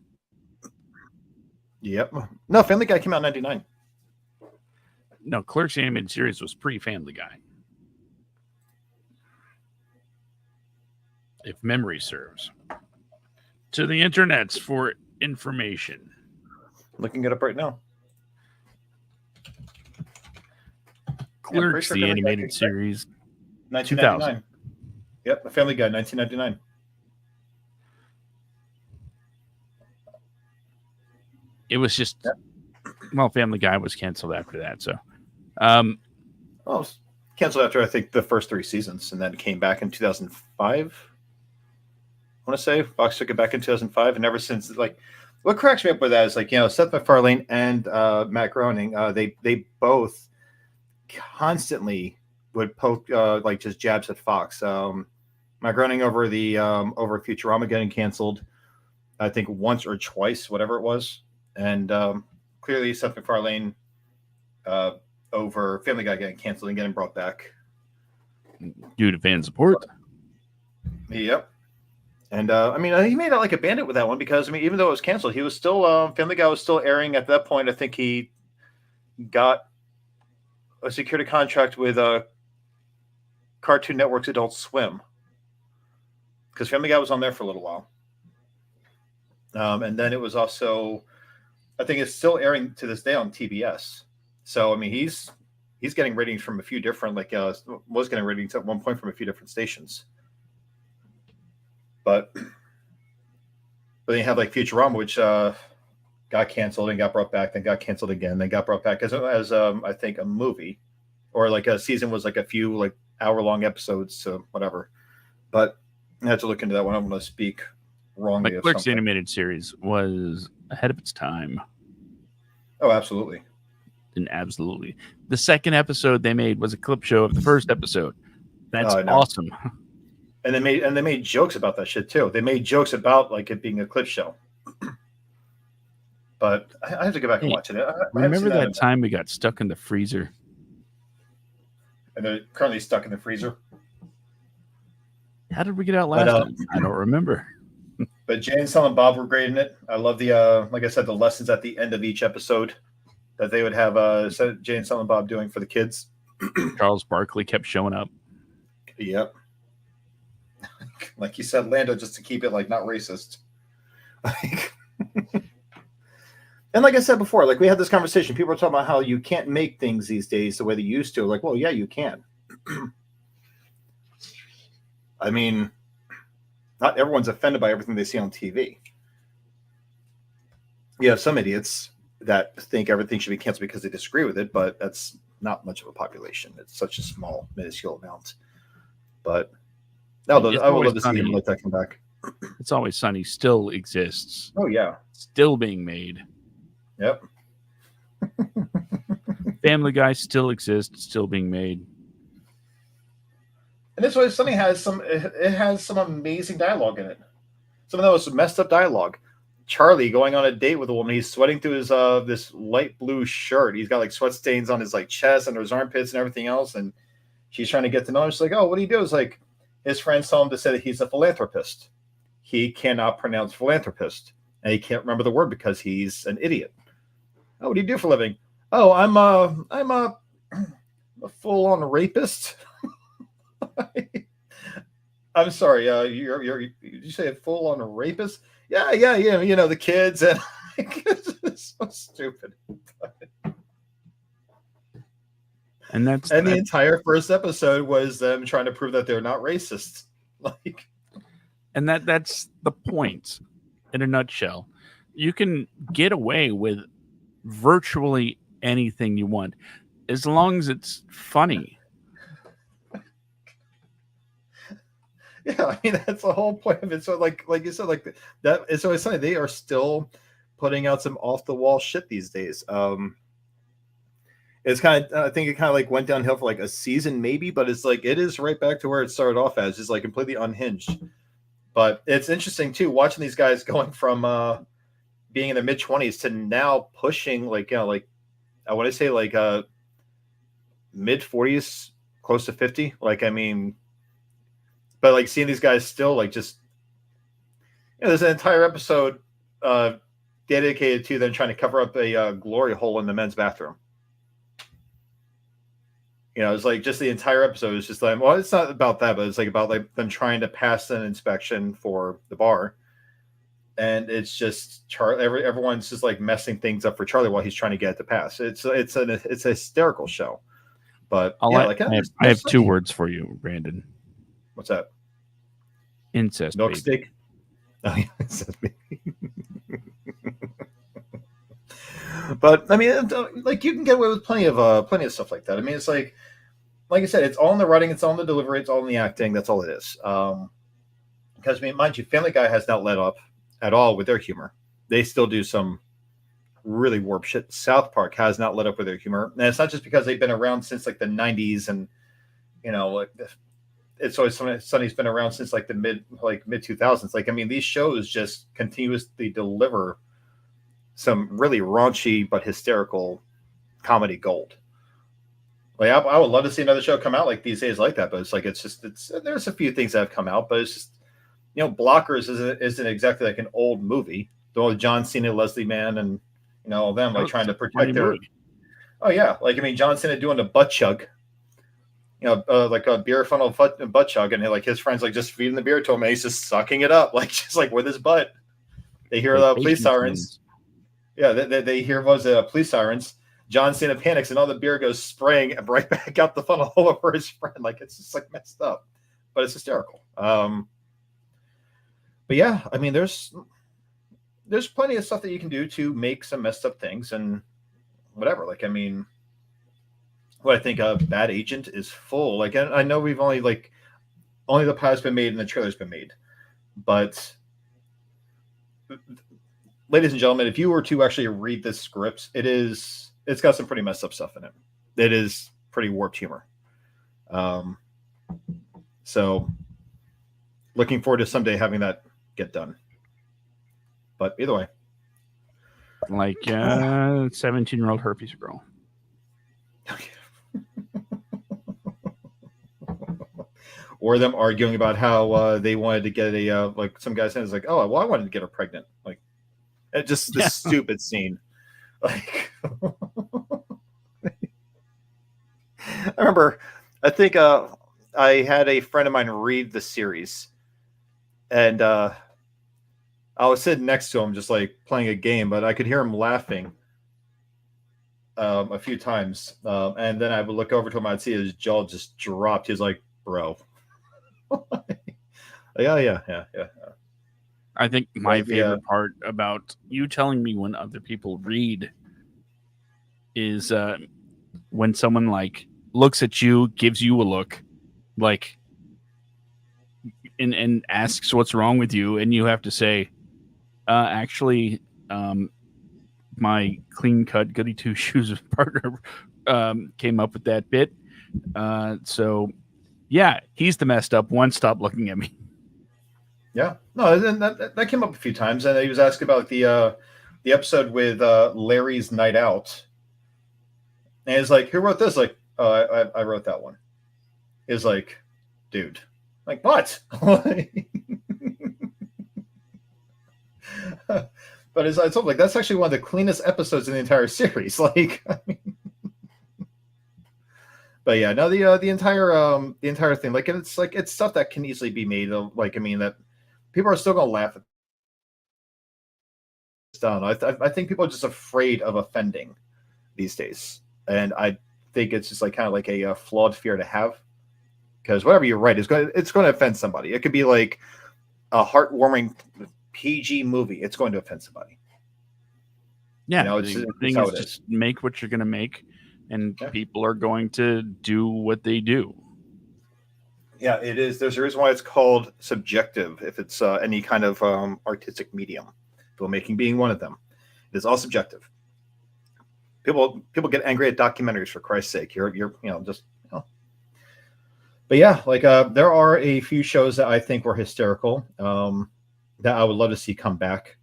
Yep. No, Family Guy came out in 99. No, Clerks animated series was pre-Family Guy. If memory serves. To the internets for information. Looking it up right now. Clerks, the animated series. 1999. Yep, a Family Guy, 1999. It was just, well, Family Guy was canceled after that. So, well, it was canceled after I think the first 3 seasons, and then it came back in 2005. I want to say Fox took it back in 2005, and ever since, like, what cracks me up with that is like, you know, Seth MacFarlane and Matt Groening, they both constantly would poke like just jabs at Fox. Matt Groening over the over Futurama getting canceled, I think once or twice, whatever it was, and clearly Seth MacFarlane over Family Guy getting canceled and getting brought back. due to fan support. Yep. And I mean, he made out like a bandit with that one because I mean, even though it was canceled, he was still Family Guy was still airing at that point. I think he got a security contract with Cartoon Network's Adult Swim because Family Guy was on there for a little while. And then it was also, I think it's still airing to this day on TBS. So I mean, he's getting ratings from a few different, like was getting ratings at one point from a few different stations. But then you have like Futurama, which got canceled and got brought back, then got canceled again, then got brought back as I think a movie, or like a season was like a few like hour-long episodes, so whatever. But I have to look into that one. I'm going to speak wrongly. The Clerks animated series was ahead of its time. Oh, absolutely. And absolutely. The second episode they made was a clip show of the first episode. That's awesome. And they made jokes about that shit too. They made jokes about like it being a clip show. But I have to go back and watch it. Remember that time we got stuck in the freezer? And they're currently stuck in the freezer. How did we get out last time? I don't remember. But Jay and Silent Bob were great in it. I love the like I said, the lessons at the end of each episode that they would have Jay and Silent Bob doing for the kids. Charles Barkley kept showing up. Yep. Like you said, Lando, just to keep it like not racist. And like I said before, like we had this conversation, people are talking about how you can't make things these days the way they used to. Like, well, yeah, you can. I mean, not everyone's offended by everything they see on TV. You have some idiots that think everything should be canceled because they disagree with it, but that's not much of a population. It's such a small, minuscule amount. But I would love to see him let that come back. It's Always Sunny still exists. Oh, yeah. Still being made. Yep. Family Guy still exists, still being made. And this Always Sunny has some amazing dialogue in it. Some of the most messed up dialogue. Charlie going on a date with a woman. He's sweating through his this light blue shirt. He's got like sweat stains on his like chest and his armpits and everything else. And she's trying to get to know him. She's like, "Oh, what do you do?" It's like his friends tell him to say that he's a philanthropist. He cannot pronounce philanthropist, and he can't remember the word because he's an idiot. "Oh, what do you do for a living?" "Oh, I'm a full-on rapist." I'm sorry. You say a full-on rapist? Yeah. You know the kids, and it's so stupid. And the entire first episode was them trying to prove that they're not racist. Like, and that's the point in a nutshell. You can get away with virtually anything you want as long as it's funny. Yeah, I mean that's the whole point of it. So like you said, like that is always funny. They are still putting out some off the wall shit these days. It's kind of, I think it kind of like went downhill for like a season maybe, but it's like it is right back to where it started off as, just like completely unhinged. But it's interesting too, watching these guys going from being in their mid 20s to now pushing like, you know, like I want to say like mid 40s, close to 50. Like, I mean, but like seeing these guys still like just, you know, there's an entire episode dedicated to them trying to cover up a glory hole in the men's bathroom. You know, it's like just the entire episode is just like, well, it's not about that, but it's like about like them trying to pass an inspection for the bar. And it's just everyone's just like messing things up for Charlie while he's trying to get it to pass. It's a hysterical show. But I have two words for you, Brandon. What's that? Incest. Milk baby. steak. Oh, yeah, incest baby. But I mean, like you can get away with plenty of stuff like that. I mean, it's like I said, it's all in the writing, it's all in the delivery, it's all in the acting. That's all it is. Because I mean, mind you, Family Guy has not let up at all with their humor. They still do some really warped shit. South Park has not let up with their humor, and it's not just because they've been around since like the '90s, and you know, like It's Always Sunny's been around since like the mid 2000s. Like, I mean, these shows just continuously deliver some really raunchy but hysterical comedy gold. Like I would love to see another show come out like these days like that, but it's like it's there's a few things that have come out, but it's just Blockers isn't exactly like an old movie. The old John Cena, Leslie Mann, and all them like trying to protect their. Movie. Oh yeah, like I mean John Cena doing the butt chug, like a beer funnel butt chug, and like his friends like just feeding the beer to him, and he's just sucking it up, like just like with his butt. They hear the police sirens. Yeah, they hear police sirens. John Cena panics, and all the beer goes spraying right back out the funnel all over his friend. Like it's just like messed up, but it's hysterical. But yeah, I mean, there's plenty of stuff that you can do to make some messed up things and whatever. Like, I mean, what I think Bad Agent is full. Like, I know we've only the pilot's been made and the trailer's been made, but ladies and gentlemen, if you were to actually read this script, it's got some pretty messed up stuff in it. It is pretty warped humor. So looking forward to someday having that get done. But either way, like 17-year-old herpes girl. Or them arguing about how they wanted to get a like some guy says like, oh, well, I wanted to get her pregnant. Like, it just this stupid scene. Like, I remember, I think I had a friend of mine read the series, and I was sitting next to him, just like playing a game, but I could hear him laughing a few times, and then I would look over to him, I'd see his jaw just dropped. He's like, "Bro." Yeah. I think my favorite part about you telling me when other people read is when someone like looks at you, gives you a look, like, and asks what's wrong with you, and you have to say, actually, my clean cut goody two shoes partner came up with that bit. So yeah, he's the messed up one. Stop looking at me. Yeah, no, that came up a few times, and he was asking about the episode with Larry's Night Out, and he's like, "Who wrote this?" Like, "Oh, I wrote that one." He's like, "Dude, like what?" But it's told like that's actually one of the cleanest episodes in the entire series. Like, I mean, but yeah, no, the entire thing, like it's stuff that can easily be made. Like, I mean, that people are still gonna laugh at this down. I think people are just afraid of offending these days, and I think it's just like kind of like a flawed fear to have, because whatever you write it's going to offend somebody. It could be like a heartwarming PG movie. It's going to offend somebody. Yeah, the thing is just make what you're going to make, and people are going to do what they do. Yeah, it is. There's a reason why it's called subjective. If it's any kind of artistic medium, filmmaking being one of them, it is all subjective. People get angry at documentaries, for Christ's sake. You're just. But yeah, like there are a few shows that I think were hysterical that I would love to see come back.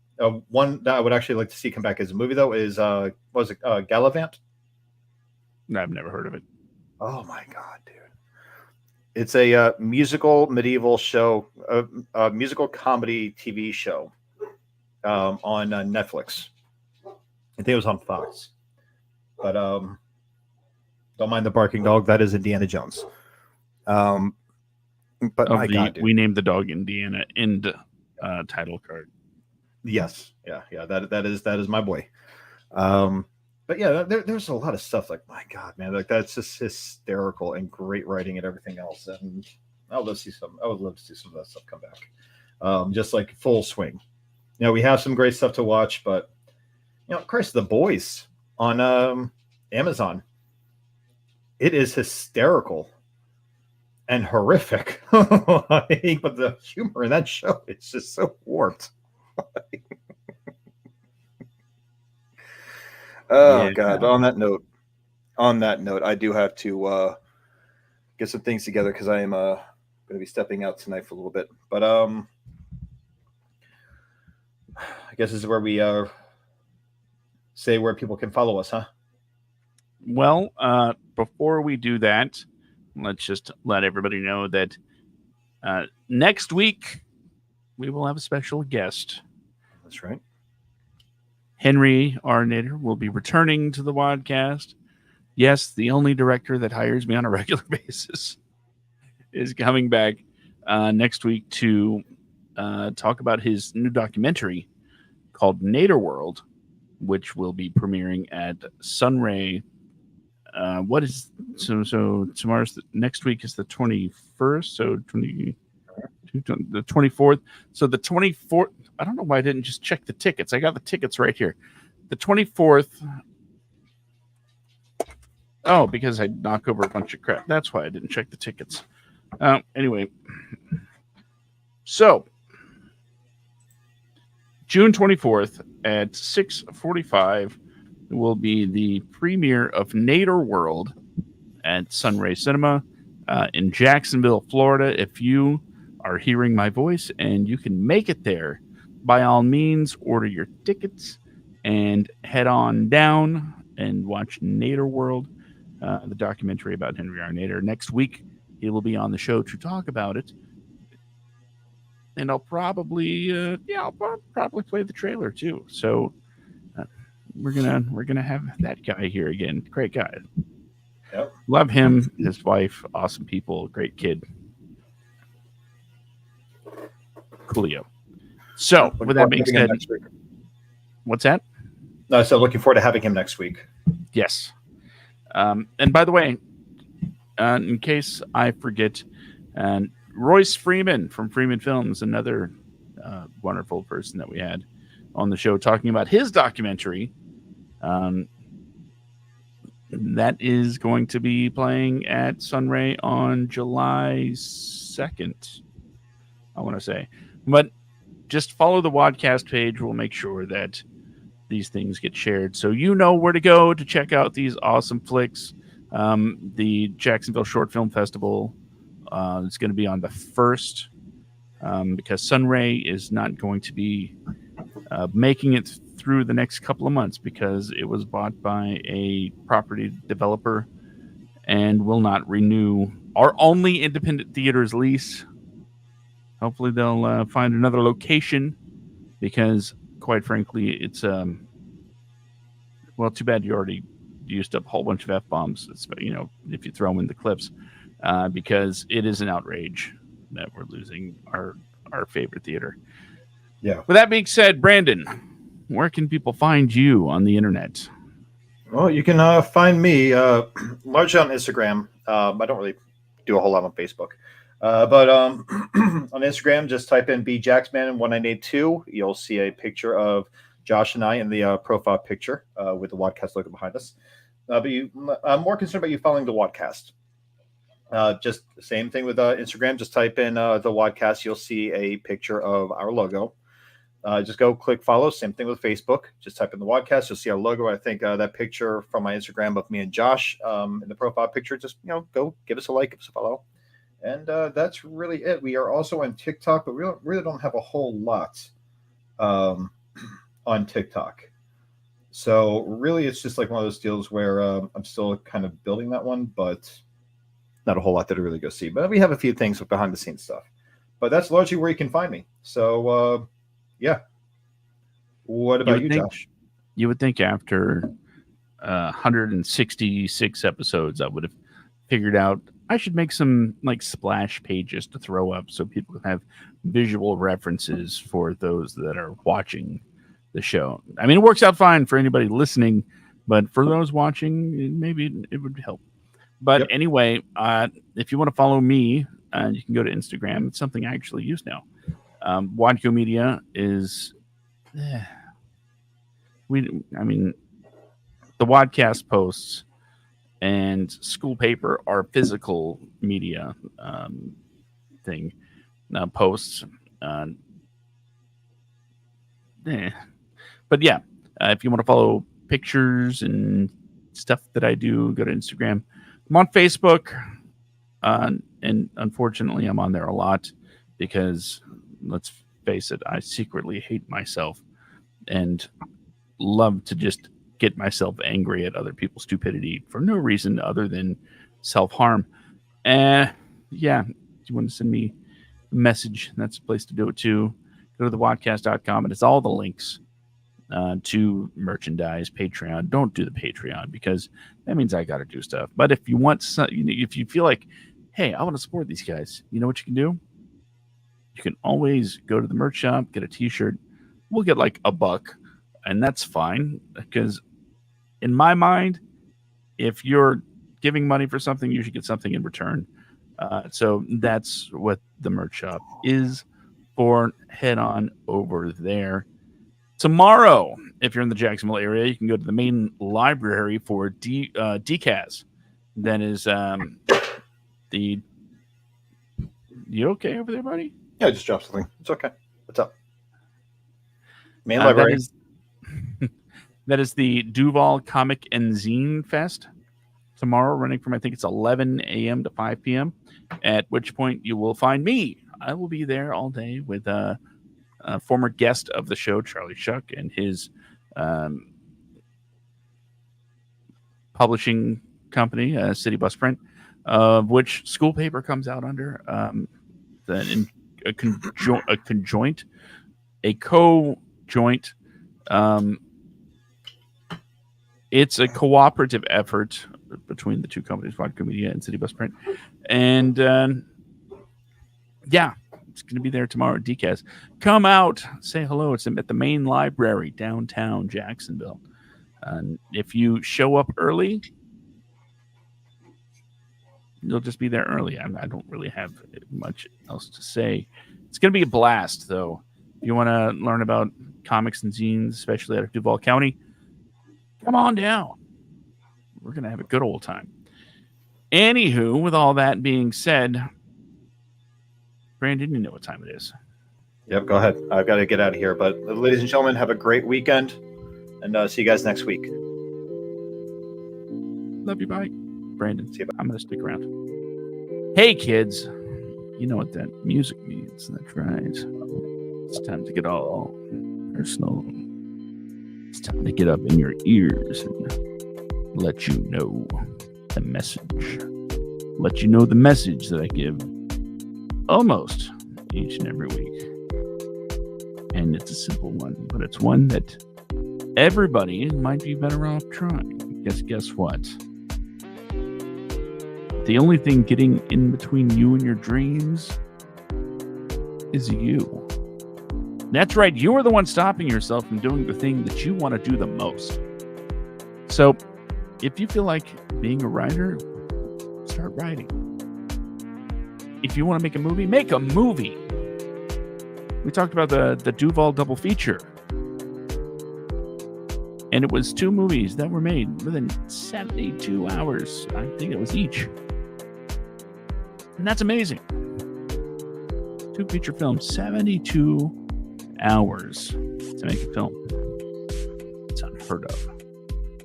One that I would actually like to see come back as a movie, though, is Gallivant? I've never heard of it. Oh my god, dude! It's a musical medieval show, a musical comedy TV show on Netflix. I think it was on Fox, but don't mind the barking dog. That is Indiana Jones. But my God, dude. We named the dog Indiana in the title card. Yes, yeah, that is my boy. But yeah, there's a lot of stuff like, my God, man, like that's just hysterical and great writing and everything else. And I would love to see some of that stuff come back. Just like full swing. We have some great stuff to watch, but Christ, The Boys on Amazon. It is hysterical and horrific. But the humor in that show is just so warped. Oh God! But on that note, I do have to get some things together because I am going to be stepping out tonight for a little bit. But I guess this is where we say where people can follow us, huh? Well, before we do that, let's just let everybody know that next week we will have a special guest. That's right. Henry Arnator will be returning to the WADcast. Yes, the only director that hires me on a regular basis is coming back next week to talk about his new documentary called Nader World, which will be premiering at Sunray. What is so tomorrow's next week is the 21st, so the 24th. So the 24th, I don't know why I didn't just check the tickets. I got the tickets right here. The 24th. Oh, because I knock over a bunch of crap. That's why I didn't check the tickets. Anyway, so June 24th at 6:45 will be the premiere of Nader World at Sunray Cinema in Jacksonville, Florida. If you are hearing my voice and you can make it there, by all means, order your tickets and head on down and watch Nader World, the documentary about Henry R. Nader. Next week, he will be on the show to talk about it. And I'll probably, I'll probably play the trailer too. So we're gonna have that guy here again. Great guy. Yep. Love him, his wife, awesome people, great kid. Coolio. So with that being said, what's that? No, so looking forward to having him next week. Yes. And by the way, in case I forget, Royce Freeman from Freeman Films, another wonderful person that we had on the show talking about his documentary. That is going to be playing at Sunray on July 2nd, I want to say. But just follow the WADcast page. We'll make sure that these things get shared so you know where to go to check out these awesome flicks. The Jacksonville Short Film Festival is going to be on the 1st because Sunray is not going to be making it through the next couple of months because it was bought by a property developer and will not renew our only independent theater's lease. Hopefully they'll find another location because, quite frankly, it's well, too bad you already used up a whole bunch of F-bombs, if you throw them in the clips, because it is an outrage that we're losing our favorite theater. Yeah. With that being said, Brandon, where can people find you on the internet? Well, you can find me largely on Instagram. I don't really do a whole lot on Facebook. But on Instagram, just type in bjacksman1982. You'll see a picture of Josh and I in the profile picture with the WADcast logo behind us. But I'm more concerned about you following the WADcast. Just the same thing with Instagram. Just type in the WADcast. You'll see a picture of our logo. Just go click follow. Same thing with Facebook. Just type in the WADcast. You'll see our logo. I think that picture from my Instagram of me and Josh in the profile picture. Just go give us a like, give us a follow. And that's really it. We are also on TikTok, but we really don't have a whole lot on TikTok. So really, it's just like one of those deals where I'm still kind of building that one, but not a whole lot to really go see. But we have a few things with behind the scenes stuff. But that's largely where you can find me. So, yeah. What about you, Josh? You would think after 166 episodes, I would have figured out I should make some like splash pages to throw up so people can have visual references for those that are watching the show. I mean, it works out fine for anybody listening, but for those watching, maybe it would help. But anyway, if you want to follow me, you can go to Instagram. It's something I actually use now. Wadco Media is, the WADcast posts and school paper are physical media posts. But yeah, if you want to follow pictures and stuff that I do, go to Instagram. I'm on Facebook, and unfortunately, I'm on there a lot because, let's face it, I secretly hate myself and love to just get myself angry at other people's stupidity for no reason other than self-harm. Yeah, if you want to send me a message, that's a place to do it too. Go to the WADcast.com, and it's all the links to merchandise, Patreon. Don't do the Patreon because that means I got to do stuff. But if you want, if you feel like, hey, I want to support these guys, you know what you can do? You can always go to the merch shop, get a T-shirt. We'll get like $1, and that's fine because in my mind, if you're giving money for something, you should get something in return. So that's what the merch shop is for. Head on over there. Tomorrow, if you're in the Jacksonville area, you can go to the main library for DCAS. That is the... You okay over there, buddy? Yeah, I just dropped something. It's okay. What's up? Main library. That is the Duval Comic and Zine Fest tomorrow, running from, I think it's 11 a.m. to 5 p.m., at which point you will find me. I will be there all day with a former guest of the show, Charlie Shuck, and his publishing company, City Bus Print, of which School Paper comes out under, a co-joint. It's a cooperative effort between the two companies, Vodka Media and City Bus Print. And yeah, it's going to be there tomorrow at DCAS. Come out, say hello. It's at the main library, downtown Jacksonville. And if you show up early, you'll just be there early. I don't really have much else to say. It's going to be a blast, though. If you want to learn about comics and zines, especially out of Duval County, come on down. We're going to have a good old time. Anywho, with all that being said, Brandon, you know what time it is. Yep, go ahead. I've got to get out of here. But ladies and gentlemen, have a great weekend. And see you guys next week. Love you, bye. Brandon, see you. I'm going to stick around. Hey, kids. You know what that music means. That's right. It's time to get all personal. It's time to get up in your ears and let you know the message. Let you know the message that I give almost each and every week. And it's a simple one, but it's one that everybody might be better off trying. Guess what? The only thing getting in between you and your dreams is you. That's right. You are the one stopping yourself from doing the thing that you want to do the most. So if you feel like being a writer, start writing. If you want to make a movie, make a movie. We talked about the Duval double feature. And it was 2 movies that were made within 72 hours. I think it was each. And that's amazing. 2 feature films, 72 hours to make a film. It's unheard of.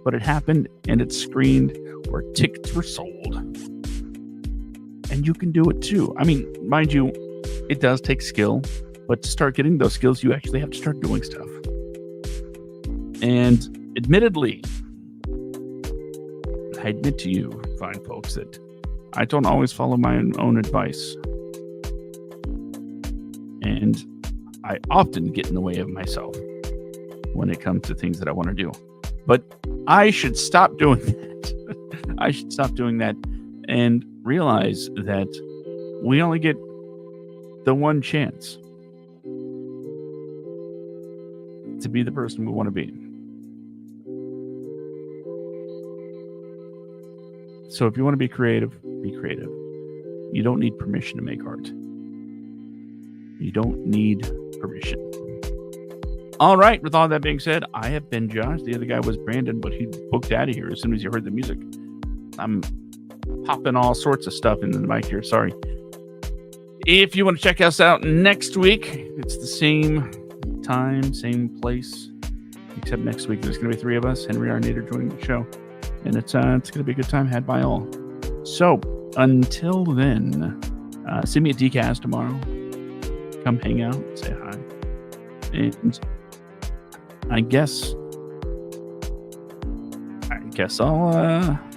But it happened, and it screened where tickets were sold. And you can do it too. I mean, mind you, it does take skill, but to start getting those skills, you actually have to start doing stuff. And admittedly, I admit to you, fine folks, that I don't always follow my own advice. And I often get in the way of myself when it comes to things that I want to do. But I should stop doing that. I should stop doing that and realize that we only get the one chance to be the person we want to be. So if you want to be creative, be creative. You don't need permission to make art. You don't need permission. All right, with all that being said, I have been Josh. The other guy was Brandon, but he booked out of here as soon as you heard the music. I'm popping all sorts of stuff into the mic here. Sorry. If you want to check us out next week, it's the same time, same place. Except next week, there's going to be 3 of us. Henry Arnader joining the show. And it's going to be a good time had by all. So, until then, see me at DCAS tomorrow. Come hang out, say hi. And I guess guess I'll